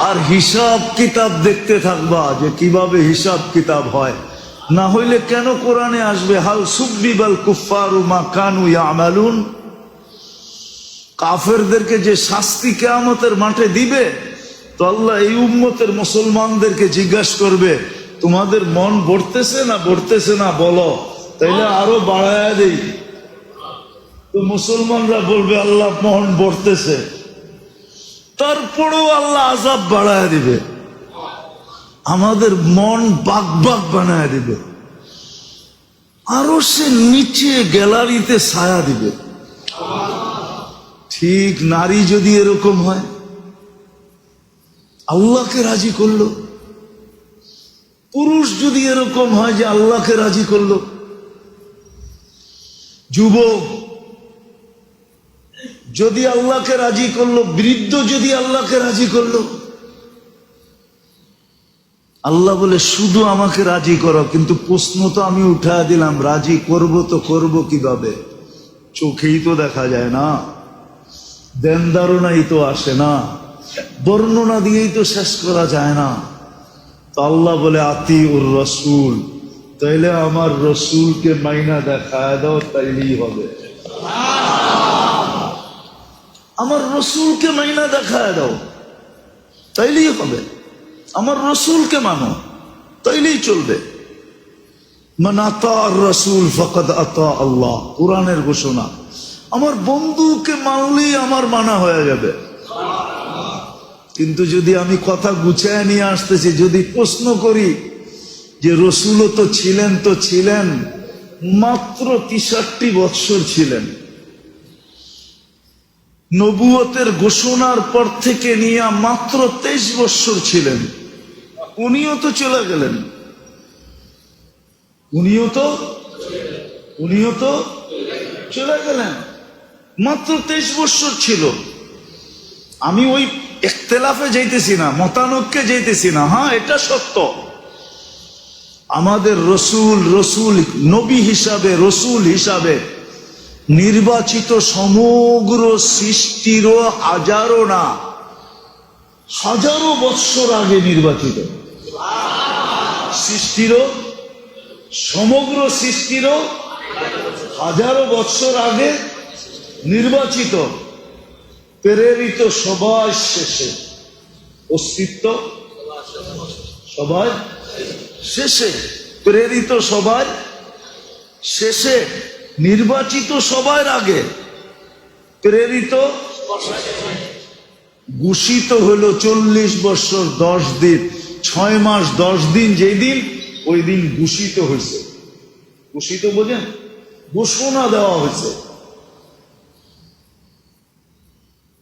আর হিসাব কিতাব দেখতে থাকবা যে কিভাবে হিসাব কিতাব হয়। না হইলে কেন কোরআনে আসবে হাল সুব্বিবাল কুফফারু মা কানু ইয়ামালুন? কাফেরদেরকে যে শাস্তি কিয়ামতের মাঠে দিবে, তো আল্লাহ এই উম্মতের মুসলমানদেরকে জিজ্ঞাসা করবে, তোমাদের মন ভরতেছে না ভরতেছে না বলো, তাইলে আরো বাড়ায়া দেই। তো মুসলমানরা বলবে আল্লাহ মন ভরতেছে, তারপরেও আল্লাহ আযাব বাড়ায়া দিবে, আমাদের মন বাগ বাগ বানায় দিবে, আরো সে নিচে গ্যালারিতে ছায়া দিবে। ঠিক নারী যদি এরকম হয়, আল্লাহকে রাজি করলো, পুরুষ যদি এরকম হয় যে আল্লাহকে রাজি করলো, যুবক যদি আল্লাহকে রাজি করলো, বৃদ্ধ যদি আল্লাহকে রাজি করলো, আল্লাহ বলে শুধু আমাকে রাজি করো, কিন্তু প্রশ্ন তো আমি উঠা দিলাম, রাজি করব তো করব কিভাবে? চোখেই তো দেখা যায় না, দেন ধারণাই তো আসে না, বর্ণনা দিয়েই তো শেষ করা যায় না। তো আল্লাহ বলে আতি উর রসুল, তাইলে আমার রসুলকে মাইনা দেখায় দাও, তাইলেই হবে। আমার রসুলকে মাইনা দেখায় দাও, তাইলেই হবে। আমার রসুলকে মানো, তাইলেই চলবে। মান আতা আর রসুল ফাকাদ আতা আল্লাহ, কোরআনের ঘোষণা। আমার বন্ধুকে মানলেই আমার মানা হয়ে যাবে। কিন্তু যদি আমি কথা গুছায় নিয়ে আসতেছি, যদি প্রশ্ন করি যে রসুলও তো ছিলেন মাত্র 63 বৎসর ছিলেন, নবুয়তের ঘোষণার পর থেকে নিয়ে মাত্র 23 বৎসর ছিলেন, উনিও তো চলে গেলেন, উনিও তো চলে গেলেন, মাত্র 23 বৎসর ছিল। আমি ওই ইখতিলাফে যাইতেছি না, মতানৈক্যে যাইতেছি না, হ্যাঁ এটা সত্য, আমাদের রসুল নবী হিসাবে, রসুল হিসাবে নির্বাচিত সমগ্র সৃষ্টিরও হাজারো না হাজারো বৎসর আগে নির্বাচিত, সৃষ্টিরও সমগ্র সৃষ্টিরও হাজারো বৎসর আগে নির্বাচিত, প্রেরিত সবার শেষে, অস্তিত্ব সবার শেষে, প্রেরিত সবার শেষে, নির্বাচিত সবার আগে, প্রেরিত ঘোষিত হলো 40 বছর 10 দিন 6 মাস 10 দিন, যেই দিন ওই দিন ঘোষিত হয়েছে। ঘোষিত বোঝেন, ঘোষণা দেওয়া হয়েছে।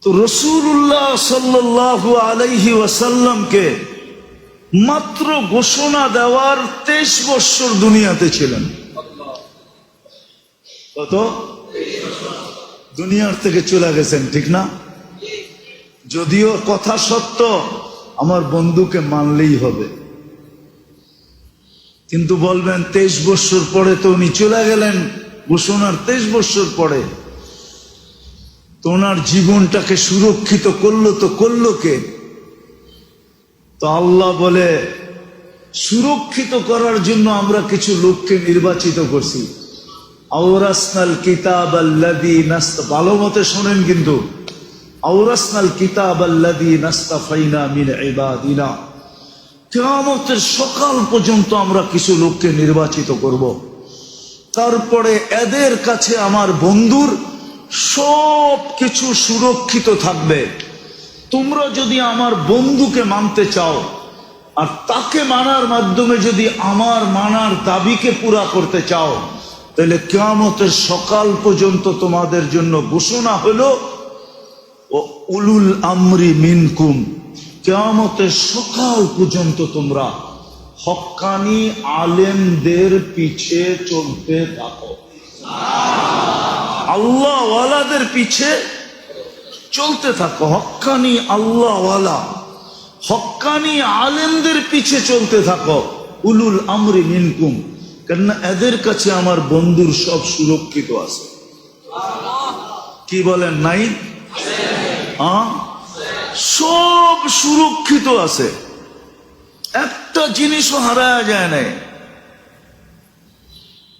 তো রাসূলুল্লাহ সাল্লাল্লাহু আলাইহি ওয়াসাল্লামকে মাত্র ঘোষণা দেওয়ার 23 বছর দুনিয়াতে ছিলেন। কত? দুনিয়ার থেকে চলে গেছেন, ঠিক না? যদিও কথা সত্য, আমার বন্ধুকে মানলেই হবে, কিন্তু বলবেন 23 বছর পরে তো উনি চলে গেলেন, ঘোষণার 23 বছর পরে, তো ওনার জীবনটাকে সুরক্ষিত করলো কে? তো আল্লাহ বলে, সুরক্ষিত করার জন্য আমরা কিছু লোককে নির্বাচিত করছি। আওরাসনাল কিতাব আল্লাযী ভালো মতে শোনেন কিন্তু, আওরাসনাল কিতাব আল্লাযী নাস্তাফাইনা মিন ইবাদিনা, কিয়ামতের সকাল পর্যন্ত আমরা কিছু লোককে নির্বাচিত করব। তারপরে এদের কাছে আমার বন্ধুর সব কিছু সুরক্ষিত থাকবে। তোমরা যদি আমার বন্ধুকে মানতে চাও আর তাকে মানার মাধ্যমে যদি আমার মানার দাবিকে পুরা করতে চাও, তাহলে কিয়ামতের সকাল পর্যন্ত তোমাদের জন্য ঘোষণা হলো ও উলুল আমরি মিনকুম, কিয়ামতের সকাল পর্যন্ত তোমরা হক্কানি আলেমদের পিছে চলতে থাকো, আল্লাহ ওয়ালাদের পিছে চলতে থাকো, হক্কানি আল্লাহ ওয়ালা হক্কানি আলেমদের পিছে চলতে থাকো, উলুল আমরি মিনকুম, কেননা এদের কাছে আমার বন্ধুর সব সুরক্ষিত আছে। কি বলেন? নাই? সব সুরক্ষিত আছে, একটা জিনিসও হারায় যায় নাই।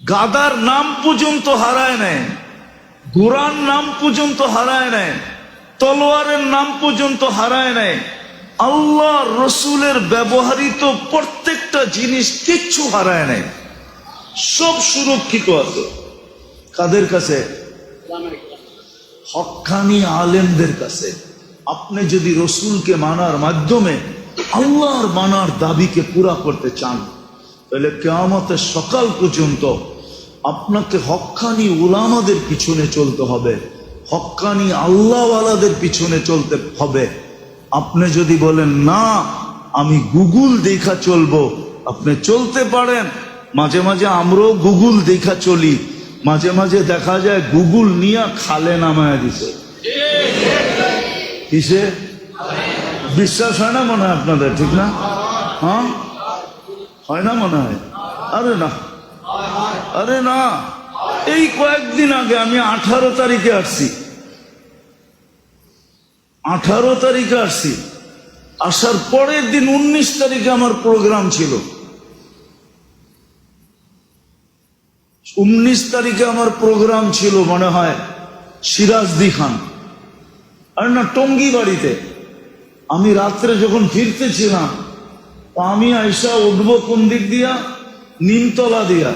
গাদার নাম পর্যন্ত হারায় নাই, ঘোড়ার নাম পর্যন্ত হারায় নাই, তলোয়ারের নাম পর্যন্ত হারায় নাই। আল্লাহ রসুলের ব্যবহৃত প্রত্যেকটা জিনিস কিচ্ছু হারায় নাই, সব সুরক্ষিত আছে। কাদের কাছে? হক্কানি আলেমদের কাছে। আপনি যদি রসুলকে মানার মাধ্যমে আল্লাহর মানার দাবিকে পুরা করতে চান, তাহলে কিয়ামতের সকাল পর্যন্ত আপনাকে হক্কানি উলামাদের পিছনে চলতে হবে, হক্কানি আল্লাহওয়ালাদের পিছনে চলতে হবে। আপনি যদি বলেন না আমি গুগল দেখা চলবো, আপনি চলতে পারেন। মাঝে মাঝে আমরাও গুগল দেখা চলি, মাঝে মাঝে দেখা যায় গুগল নিয়ে খালে নামায় দিছে। কিসে? বিশ্বাস হয় না মনে হয় আপনাদের, ঠিক না? হ্যাঁ, হয় না মনে হয়? আরে না, আরে না, এই কয়েকদিন আগে আমি 18 তারিখে আসছি, 18 তারিখে আসছি, আসার পরের দিন 19 তারিখে আমার প্রোগ্রাম ছিল। 19 তারিখে আমার প্রোগ্রাম ছিল মনে হয় সিরাজদি খান, আর না টঙ্গী বাড়িতে। আমি রাত্রে যখন ফিরতেছিলাম, আমি আইসা উঠবো কোন দিক দিয়া? নিমতলা দিয়া।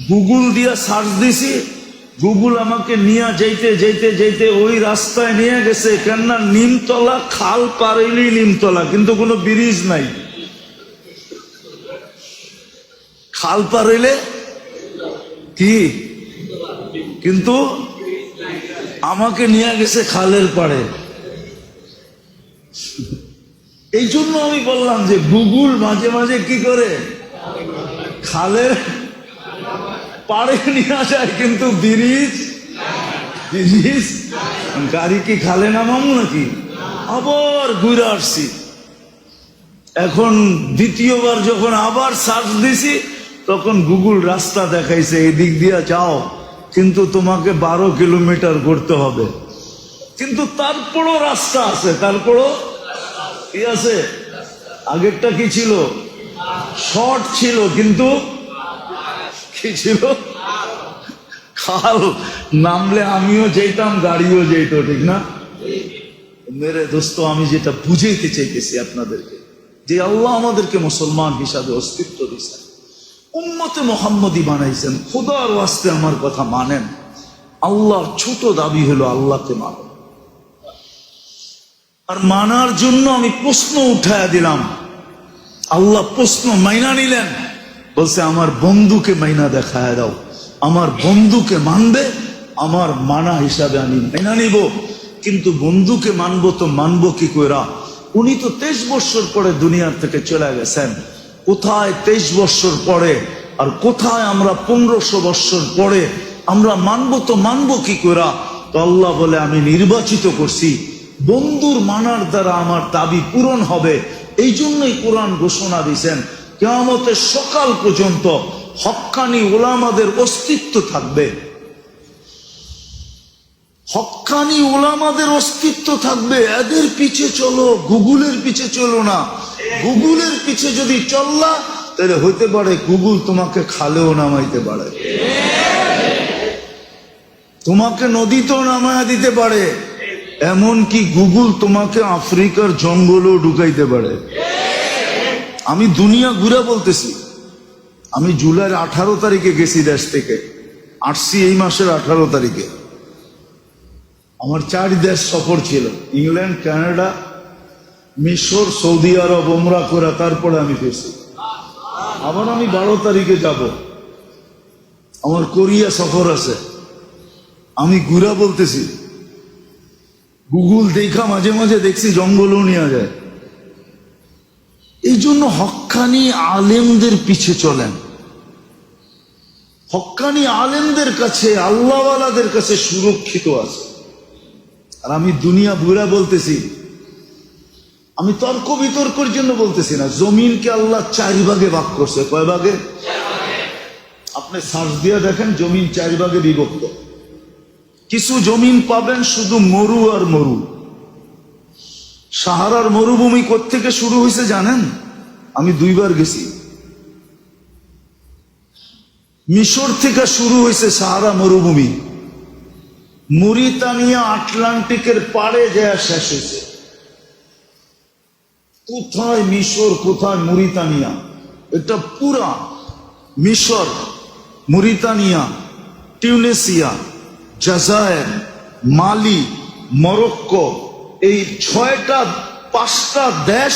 গুগল দিয়া সার্চ দিছি, গুগল আমাকে নিয়ে যাইতে যাইতে যাইতে ওই রাস্তায় নিয়ে গেছে, কেননা নিমতলা খাল পারেলি নিমতলা, কিন্তু কোনো ব্রিজ নাই। খাল পারেলে কি, কিন্তু আমাকে নিয়ে গেছে খালের পাড়ে। এই জন্য আমি বললাম যে গুগল মাঝে মাঝে কি করে খালের পাড়ে নিয়ে যায়, কিন্তু ব্রিজ গাড়ি কি খালে নামাম নাকি? আবার ঘুরে আসছি। এখন দ্বিতীয়বার যখন আবার সার্চ দিছি তখন গুগল রাস্তা দেখাইছে এদিক দিয়া যাও, কিন্তু তোমাকে 12 কিলোমিটার ঘুরতে হবে। কিন্তু তারপরও রাস্তা আছে, তারপরও কি আছে? আগেরটা কি ছিল? শর্ট ছিল, কিন্তু কি ছিল? খাল। নামলে আমিও যেতাম, গাড়িও যেত, ঠিক না? মেরে দোস্ত, আমি যেটা বুঝাইতে চাইতেছি আপনাদেরকে, যে আল্লাহ আমাদেরকে মুসলমান হিসাবে অস্তিত্ব দিয়েছেন, উম্মতে মুহাম্মদী বানাইছেন, খোদার ওয়াস্তে আমার কথা মানেন। আল্লাহর ছোট দাবি হলো আল্লাহকে মানো। আর মানার জন্য আমি প্রশ্ন উঠায়া দিলাম, আল্লাহ প্রশ্ন মাইনা নিলেন, বলছে আমার বন্ধুকে মাইনা দেখায় দাও। আমার বন্ধুকে মানবে, আমার মানা হিসাবে আমি মাইনা নিব। কিন্তু বন্ধুকে মানবো তো মানবো কি কইরা? উনি তো 23 বছর পরে দুনিয়ার থেকে চলে গেছেন। কোথায় 23 বছর পরে, আর কোথায় আমরা 1500 বছর পরে? আমরা মানবো তো মানবো কি কইরা? তো আল্লাহ বলে আমি নির্বাচিত করছি, বন্ধুর মানার দ্বারা আমার দাবি পূরণ হবে। এই জন্যই কোরআন ঘোষণা দিয়েছেন কিয়ামতের সকাল পর্যন্ত হক্কানি উলামাদের অস্তিত্ব থাকবে। হক্কানি উলামাদের অস্তিত্ব থাকবে। এদের পিছে চলো, গুগলের পিছে চলো না। গুগলের পিছে যদি চললা, তাহলে হইতে পারে গুগল তোমাকে খালেও নামাইতে পারে, তোমাকে নদীতেও নামায়া দিতে পারে, এমনকি গুগল তোমাকে আফ্রিকার জঙ্গলেও ঢুকাইতে পারে। আমি দুনিয়া ঘুরে বলতেছি। আমি জুলাইয়ের 18 তারিখে গেছি দেশ থেকে, আসছি এই মাসের 18 তারিখে। আমার 4 দেশ সফর ছিল, ইংল্যান্ড, কানাডা, মিশর, সৌদি আরব, ওমরা করে তারপরে আমি ফিরছি। আবার আমি 12 তারিখে যাব। আমার কোরিয়া সফর আছে। আমি ঘুরা বলতেছি, গুগল দেখা মাঝে মাঝে দেখছি জঙ্গলও নিয়ে যায়। এই জন্য হক্কানি আলেমদের পিছে চলেন। হক্কানি আলেমদের কাছে, আল্লাহওয়ালাদের কাছে সুরক্ষিত আছে। আর আমি দুনিয়া বুড়া বলতেছি, আমি তর্ক বিতর্কের জন্য বলতেছি না। জমিনকে আল্লাহ 4 ভাগে ভাগ করছে। কয় ভাগে? আপনি সার্চ দিয়ে দেখেন, জমিন 4 ভাগে বিভক্ত। কিছু জমিন পাবেন শুধু মরু আর মরু। সাহারার মরুভূমি কোত্থেকে শুরু হয়েছে জানেন? আমি 2 বার গেছি। মিশর থেকে শুরু হয়েছে সাহারা মরুভূমি, মরিতানিয়া আটলান্টিকের পাড়ে যায় শেষ হয়েছে। কোথায় মিশর, কোথায় মরিতানিয়া? এটা পুরা মিশর, মরিতানিয়া, টিউনিসিয়া, জাজায়ের, মালি, মরক্কো, এই 5টা দেশ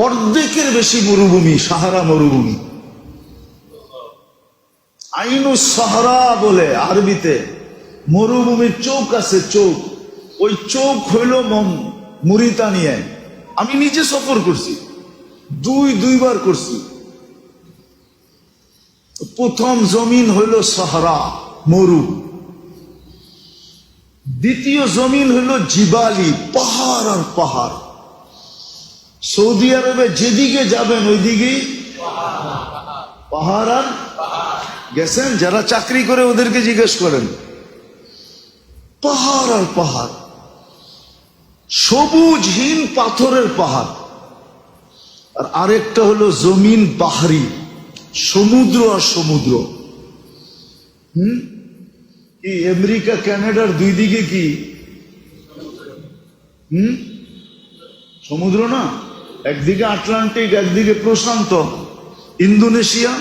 অর্ধেকের বেশি মরুভূমি, সাহারা মরুভূমি। আইনুস সাহারা বলে আরবিতে। মরুভূমির চৌক আছে, চৌক। ওই চৌক হইল মরিতানিয়ায়। আমি নিজে সফর করছি, 2 বার করছি। প্রথম জমিন হইল সাহারা, মরু। দ্বিতীয় জমিন হইল জিবালি, পাহাড় আর পাহাড়। সৌদি আরবে যেদিকে যাবেন ওইদিকেই পাহাড় আর গেছেন? যারা চাকরি করে ওদেরকে জিজ্ঞেস করেন, পাহাড় আর পাহাড়, সবুজহীন পাথরের পাহাড়। আর আরেকটা হলো জমিন বাহারি, সমুদ্র আর সমুদ্র। কি আমেরিকা কানাডার 2 দিকে কি সমুদ্র না? একদিকে আটলান্টিক, একদিকে প্রশান্ত। ইন্দোনেশিয়া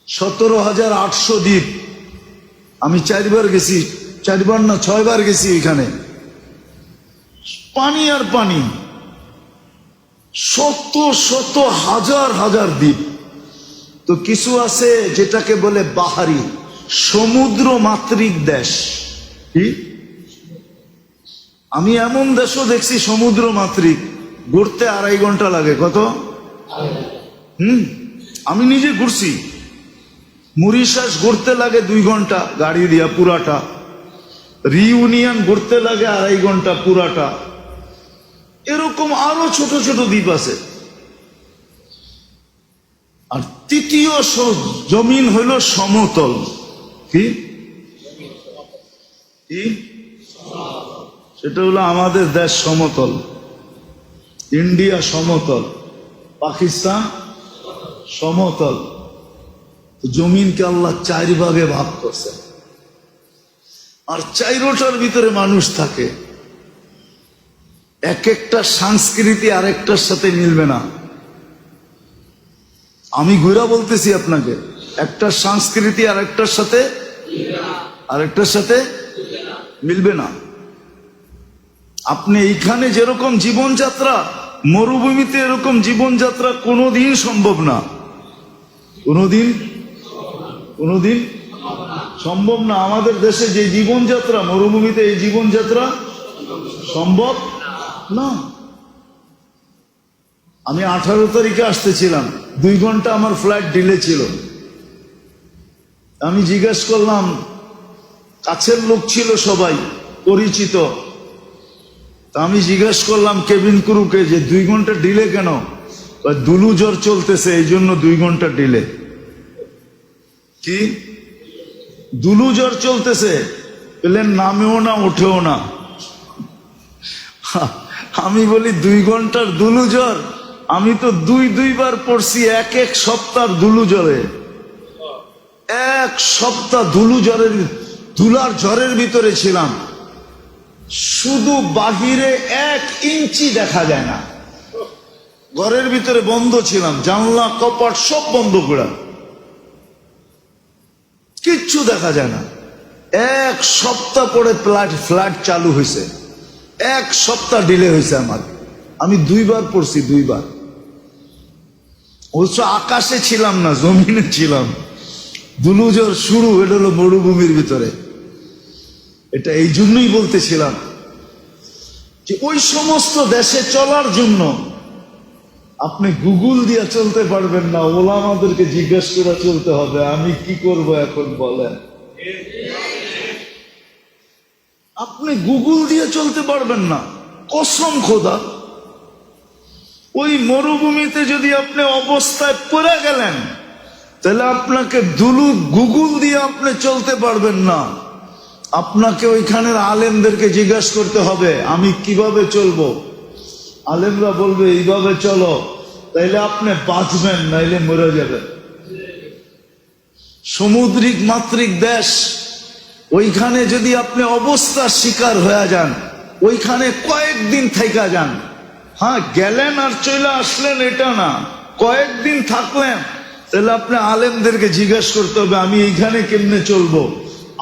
17,800 দ্বীপ। আমি 4 বার গেছি, 4 বার না 6 বার গেছি। এখানে পানি আর পানি, শত শত হাজার হাজার দ্বীপ। তো কিছু আছে যেটাকে বলে বাহারি, সমুদ্র মাতৃক দেশ। কি? আমি এমন দেশও দেখছি সমুদ্র মাতৃক, ঘুরতে 2.5 ঘন্টা লাগে। কত? আমি নিজে ঘুরছি। মরিশাস ঘুরতে লাগে 2 ঘন্টা গাড়ি দিয়া পুরাটা। রিউনিয়ন ঘুরতে লাগে 2.5 ঘন্টা পুরাটা। এরকম আরো ছোট ছোট দ্বীপ আছে। আর তৃতীয় জমিন হইল সমতল। কি কি সেটা হলো আমাদের দেশ সমতল, ইন্ডিয়া সমতল, পাকিস্তান সমতল। জমিনকে আল্লাহ 4 ভাগে ভাগ করছে, আর 4টার ভিতরে মানুষ থাকে। এক একটা সংস্কৃতি আরেকটার সাথে মিলবে না। আমি ঘুরা বলতেছি আপনাকে, একটা সংস্কৃতি আরেকটার সাথে মিলবে না। আপনি এইখানে যেরকম জীবনযাত্রা, মরুভূমিতে এরকম জীবনযাত্রা কোনোদিন সম্ভব না, কোনোদিন সম্ভব না। আমাদের দেশে যে জীবনযাত্রা, মরুভূমিতে এই জীবনযাত্রা সম্ভব না। আমি 18 তারিখে আসতেছিলাম, 2 ঘন্টা আমার ফ্লাইট ডিলে ছিল। আমি জিজ্ঞেস করলাম, কাছের লোক ছিল সবাই পরিচিত, তা আমি জিজ্ঞেস করলাম কেবিন ক্রুকে যে 2 ঘন্টা ডিলে কেন? দুলু জ্বর চলতেছে এই জন্য 2 ঘন্টা ডিলে। কি দুলু জ্বর চলতেছে? প্লেন নামেও না উঠেও না। আমি বলি 2 ঘন্টার দুলু জ্বর? আমি তো 2 বার পড়ছি 1 সপ্তাহ দুলু জ্বরে। 1 সপ্তাহ দুলার জ্বরের ভিতরে ছিলাম। শুধু বাহিরে 1 ইঞ্চি দেখা যায় না, ঘরের ভিতরে বন্ধ ছিলাম, জানলা কপাট সব বন্ধ করা, কিচ্ছু দেখা যায় না। 1 সপ্তাহ পরে ফ্লাইট চালু হয়েছে, 1 সপ্তাহ ডিলে হয়েছে আমার। আমি 2 বার পড়ছি, 2 বার। অবশ্য আকাশে ছিলাম না, জমিনে ছিলাম। দুলুজর শুরু, এটা হলো মরুভূমির ভিতরে। এটা এই জন্যই বলতেছিলাম যে ওই সমস্ত দেশে চলার জন্য আপনি গুগল দিয়ে চলতে পারবেন না, ওলামাদেরকে জিজ্ঞেস করে চলতে হবে। আমি কি করব এখন বলেন? আপনি গুগল দিয়ে চলতে পারবেন না, কসম খোদা। ওই মরুভূমিতে যদি আপনি অবস্থায় পড়ে গেলেন, তাহলে আপনাকে গুগল দিয়ে আপনি চলতে পারবেন না। আপনাকে ওইখানের আলেমদেরকে জিজ্ঞাসা করতে হবে আমি কিভাবে চলবো। আলেমরা বলবে এইভাবে চলো, তাইলে আপনি বাঁচবেন, নাইলে মরে যাবেন। সমুদ্রিক মাত্রিক দেশ, ওইখানে যদি আপনি অবস্থার শিকার হয়ে যান, ওইখানে কয়েকদিন থাইকা যান। হ্যাঁ, গেলেন আর চলে আসলেন এটা না, কয়েকদিন থাকলেন, তাহলে আপনি আলেমদেরকে জিজ্ঞাসা করতে হবে আমি এইখানে কেমনে চলবো।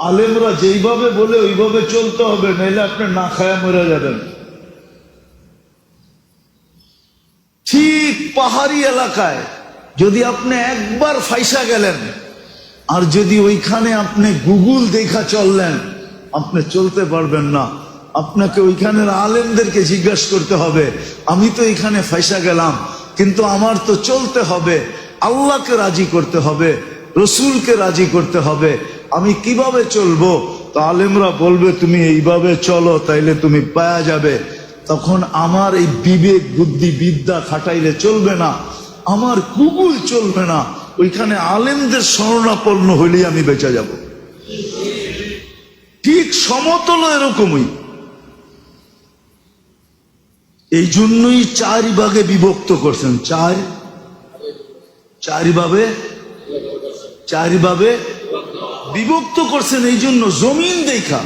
আলেমরা যেইভাবে বলে ওইভাবে চলতে হবে, নাইলে আপনি না খায়া মরে যাবেন। ঠিক পাহাড়ি এলাকায় যদি আপনি একবার ফাইসা গেলেন, আর যদি ওইখানে আপনি গুগল দেখা চললেন, আপনি চলতে পারবেন না। আপনাকে ওইখানের আলেমদেরকে জিজ্ঞাসা করতে হবে আমি তো এখানে ফাইসা গেলাম, কিন্তু আমার তো চলতে হবে, আল্লাহকে রাজি করতে হবে, রসুলকে রাজি করতে হবে, আমি কিভাবে চলবো? তো আলেমরা বলবে তুমি এইভাবে চলো, তাইলে তুমি পাওয়া যাবে। তখন আমার এই বিবেক বুদ্ধি বিদ্যা খাটাইলে চলবে না, আমার গুগল চলবে না, ওইখানে আলেমদের শরণাপন্ন হইলেই আমি বেঁচে যাব। ঠিক সমতল এরকমই। এই জন্যই 4 ভাগে বিভক্ত করছেন। 4 ভাবে বিভক্ত করছেন। এই জন্য জমিন দেখা,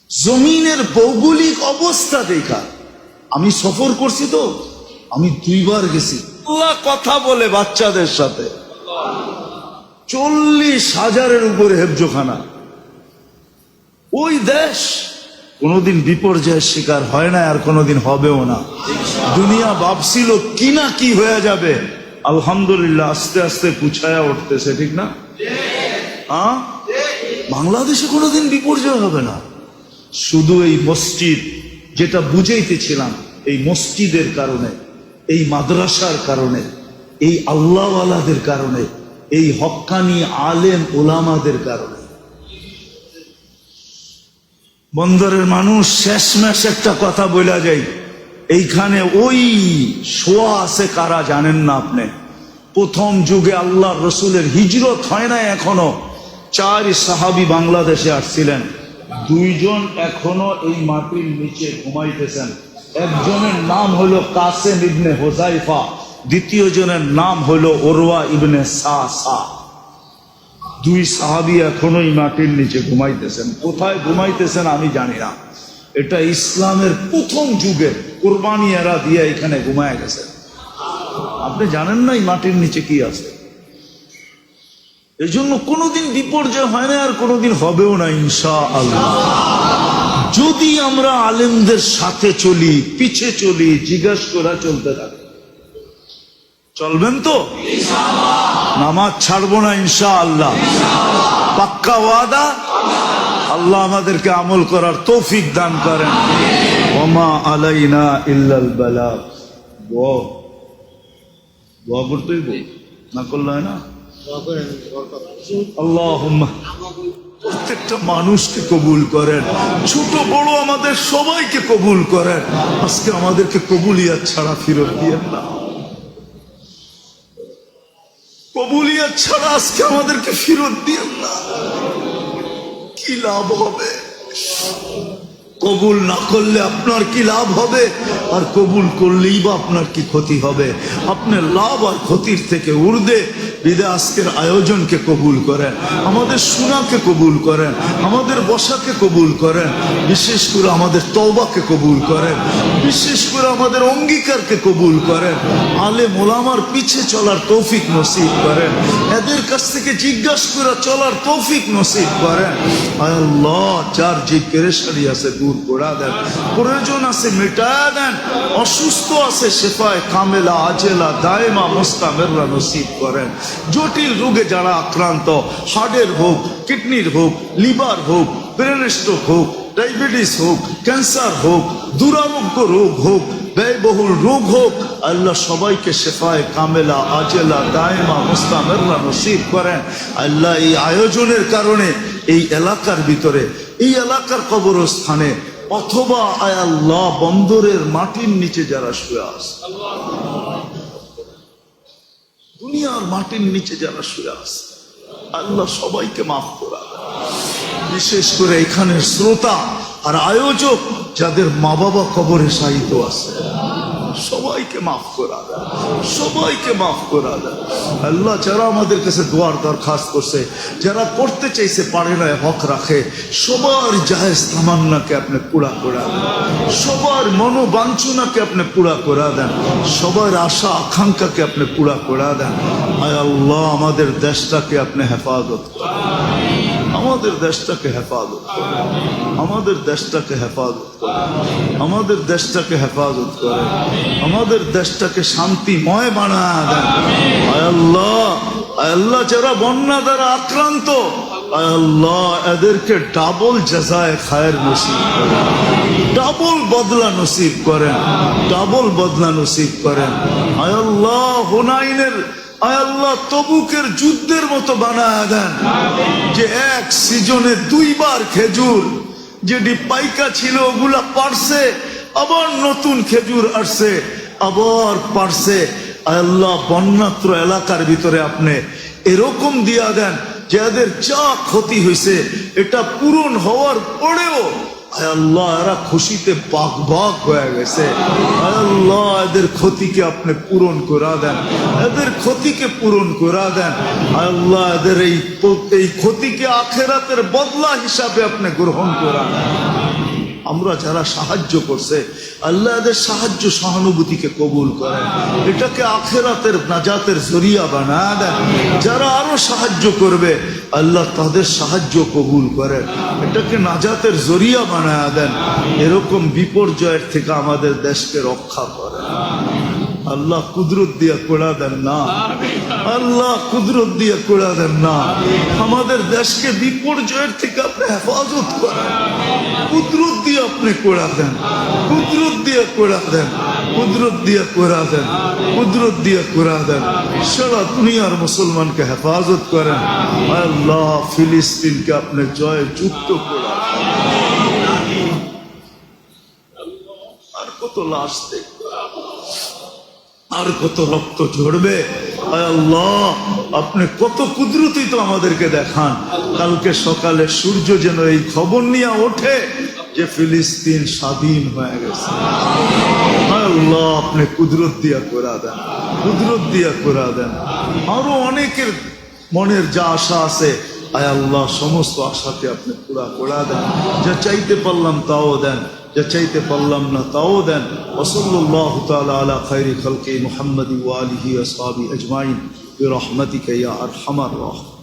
জমিনের ভৌগোলিক অবস্থা দেখা। আমি সফর করছি তো, আমি 2 বার গেছি। আল্লাহ কথা বলে বাচ্চাদের সাথে, 40,000-এর উপরে হেফজোখানা। ওই দেশ কোনোদিন বিপর্যয়ের শিকার হয় না, আর কোনোদিন হবেও না। দুনিয়া ভাবছিল কি না কি হয়ে যাবে, আলহামদুলিল্লাহ আস্তে আস্তে কুছায়া উঠতেছে, ঠিক না? হ্যাঁ, বাংলাদেশে কোনোদিন বিপর্যয় হবে না। শুধু এই মসজিদ, যেটা বুঝাইতেছিলাম, এই মসজিদের কারণে, এই মাদ্রাসার কারণে, এই আল্লাহওয়ালাদের কারণে, এই হক্কানি আলেম ওলামাদের কারণে। বন্দরের মানুষ শেষমেশ একটা কথা বলা যায়, এইখানে ওই শোয়া আছে কারা জানেন না আপনি? প্রথম যুগে আল্লাহ রসুলের হিজরত হয় না এখনো, 4 সাহাবী বাংলাদেশে আসছিলেন, 2 জন এখনো এই মাটির নিচে ঘুমাইতেছেন। একজনের নাম হলো কাসেম ইবনে হুযাইফা, দ্বিতীয় জনের নাম হলো উরওয়া ইবনে সাসা। 2 সাহাবী এখনো এই মাটির নিচে ঘুমাইতেছেন। কোথায় ঘুমাইতেছেন আমি জানি না। এটা ইসলামের প্রথম যুগের কুরবানি এরা দিয়ে এখানে ঘুমায় গেছে। আপনি জানেন না এই মাটির নিচে কি আছে। এই জন্য কোনোদিন বিপর্যয় হয় না, আর কোনোদিন হবেও না ইনশাআল্লাহ। যদি আমরা আলেমদের সাথে চলি, পিছে চলি, জিজ্ঞাসা করা চলতে থাকে। চলবেন তো? নামাজ ছাড়বো না ইনশাআল্লাহ। পাক্কা ওয়াদা? আল্লাহ আমাদেরকে আমল করার তৌফিক দান করেন। ওমা আলাইনা ইল্লাল বালাগ। দোয়া করতেই বল, না করলে হয় না। আল্লাহুম্মা, প্রত্যেকটা মানুষকে কবুল করেন, ছোট বড় আমাদের সবাইকে কবুল করেন। আজকে আমাদেরকে কবুলিয়াত ছাড়া ফিরত দিয়েন না। কবুলিয়াত ছাড়া আজকে আমাদেরকে ফিরত দিয়েন না। কি লাভ হবে? কবুল না করলে আপনার কি লাভ হবে? আর কবুল করলেই বা আপনার কি ক্ষতি হবে? আপনার লাভ আর ক্ষতির থেকে ঊর্ধ্বে বিদায় আজকের আয়োজনকে কবুল করেন, আমাদের শোনাকে কবুল করেন, আমাদের বসাকে কবুল করেন, বিশেষ করে আমাদের তওবাকে কবুল করেন, বিশেষ করে আমাদের অঙ্গীকারকে কবুল করেন। আলেম ওলামার পিছে চলার তৌফিক নসিব করেন, এদের কাছ থেকে জিজ্ঞাসা করে চলার তৌফিক নসিব করেন। আয় আল্লাহ, যার যে পেরেশানি আছে দূর করে দেন, প্রয়োজন আছে মেটা দেন, অসুস্থ আছে শেফায়ে কামেলা আজেলা দায়েমা মুস্তামিররা নসিব করেন। জটিল রোগে যারা আক্রান্ত, হার্টের হোক, কিডনির হোক, লিভার হোক, ব্রেন স্ট্রোক হোক, ডায়াবেটিস হোক, ক্যান্সার হোক, দুরারোগ্য রোগ হোক, ব্যয়বহুল রোগ হোক, আল্লাহ সবাইকে শেফায়ে কামেলা আজেলা দায়েমা মুস্তামিররা নসিব করেন। আল্লাহ এই আয়োজনের কারণে এই এলাকার ভিতরে, এই এলাকার কবরস্থানে অথবা আয় আল্লাহ বন্দরের মাটির নিচে যারা শুয়ে আছে, দুনিয়ার মাটির নিচে যারা শুয়ে আছে, আল্লাহ সবাইকে মাফ করা। বিশেষ করে এখানের শ্রোতা আর আয়োজক যাদের মা বাবা কবরে শায়িত আছে, সবাইকে মাফ করা দেয়, সবাইকে মাফ করা দেয়। আল্লাহ যারা আমাদের কাছে দোয়ার দরখাস্ত করছে, যারা করতে চাইছে পারে না, হক রাখে, সবার জায়েজ তামান্নাকে আপনি পুরা করে দেন, সবার মনোবাঞ্ছনাকে আপনি পুরা করে দেন, সবার আশা আকাঙ্ক্ষাকে আপনি পুরা করে দেন। আয় আল্লাহ, আমাদের দেশটাকে আপনি হেফাজত করেন, আমাদের দেশটাকে হেফাজত করেন, আমাদের দেশটাকে হেফাজত করেন, আমাদের দেশটাকে হেফাজত করেন, আমাদের দেশটাকে শান্তিময় বানায় দেন। আয় আল্লাহ, আয় আল্লাহ যারা বন্যা দ্বারা আক্রান্ত, আয় আল্লাহ এদেরকে ডাবল জাযায়ে খায়ের নসিব করেন, ডাবল বদলা নসিব করেন, ডাবল বদলা নসিব করেন। আয় আল্লাহ হুনাইনের, আয় আল্লাহ তবুকের যুদ্ধের মতো বানায় দেন, যে এক সিজনে 2 বার খেজুর যেটি পাইকা ছিল ওগুলা পারছে, আবার নতুন খেজুর আসছে, আবার পারছে। আয় আল্লাহ বন্যাত্র এলাকার ভিতরে আপনি এরকম দিয়া দেন যে এদের যা ক্ষতি হয়েছে এটা পূরণ হওয়ার পরেও আয় আল্লাহ এরা খুশিতে বাগ বাগ হয়ে গেছে। আয় আল্লাহ এদের ক্ষতিকে আপনি পূরণ করা দেন, এদের ক্ষতিকে পূরণ করা দেন। আয় আল্লাহ এদের এই ক্ষতিকে আখিরাতের বদলা হিসাবে আপনি গ্রহণ করা দেন। আমরা যারা সাহায্য করছে, আল্লাহ এদের সাহায্য সহানুভূতিকে কবুল করেন, এটাকে আখিরাতের নাজাতের জরিয়া বানায় দেন। যারা আরো সাহায্য করবে, আল্লাহ তাদের সাহায্য কবুল করেন, এটাকে নাজাতের জরিয়া বানায় দেন। এরকম বিপর্যয়ের থেকে আমাদের দেশকে রক্ষা করেন। আল্লাহ কুদরত দিয়া কোড়া দেন না, আল্লাহ কুদরত দিয়া কোড়া দেন না। আমাদের দেশকে বিপর্যয়ের থেকে আপনি হেফাজত করেন, কুদরত দিয়ে আপনি কোড়া দেন, কুদরত দিয়ে কোড়া দেন, কুদরত দিয়ে কোড়া দেন, কুদরত দিয়ে কোড়া দেন। সারা দুনিয়ার মুসলমানকে হেফাজত করেন। আল্লাহ ফিলিস্তিনকে আপনি জয় যুক্ত কোড়া দেন। কত লাশ দেখবে, আর কত রক্ত ঝরবে। আয় আল্লাহ, আপনি কত কুদরতি তো আমাদেরকে দেখান। কালকে সকালে সূর্য যেন এই খবর নিয়ে ওঠে যে ফিলিস্তিন স্বাধীন হয়ে গেছে। আয় আল্লাহ, আপনি কুদরত দিয়া করা দেন, কুদরত দিয়া করা দেন। আরো অনেকের মনের যা আশা আছে, আয় আল্লাহ সমস্ত আশাকে আপনি পুরা করা দেন। যা চাইতে পারলাম তাও দেন, যা চাইতে পারলাম না তাও দেন। ওয়াসাল্লাল্লাহু তাআলা আলা খায়রি খালকি মুহাম্মাদি ওয়া আলিহি ওয়া আসহাবিহি আজমাইন বিরহমাতিকা ইয়া আরহামার রাহিমিন।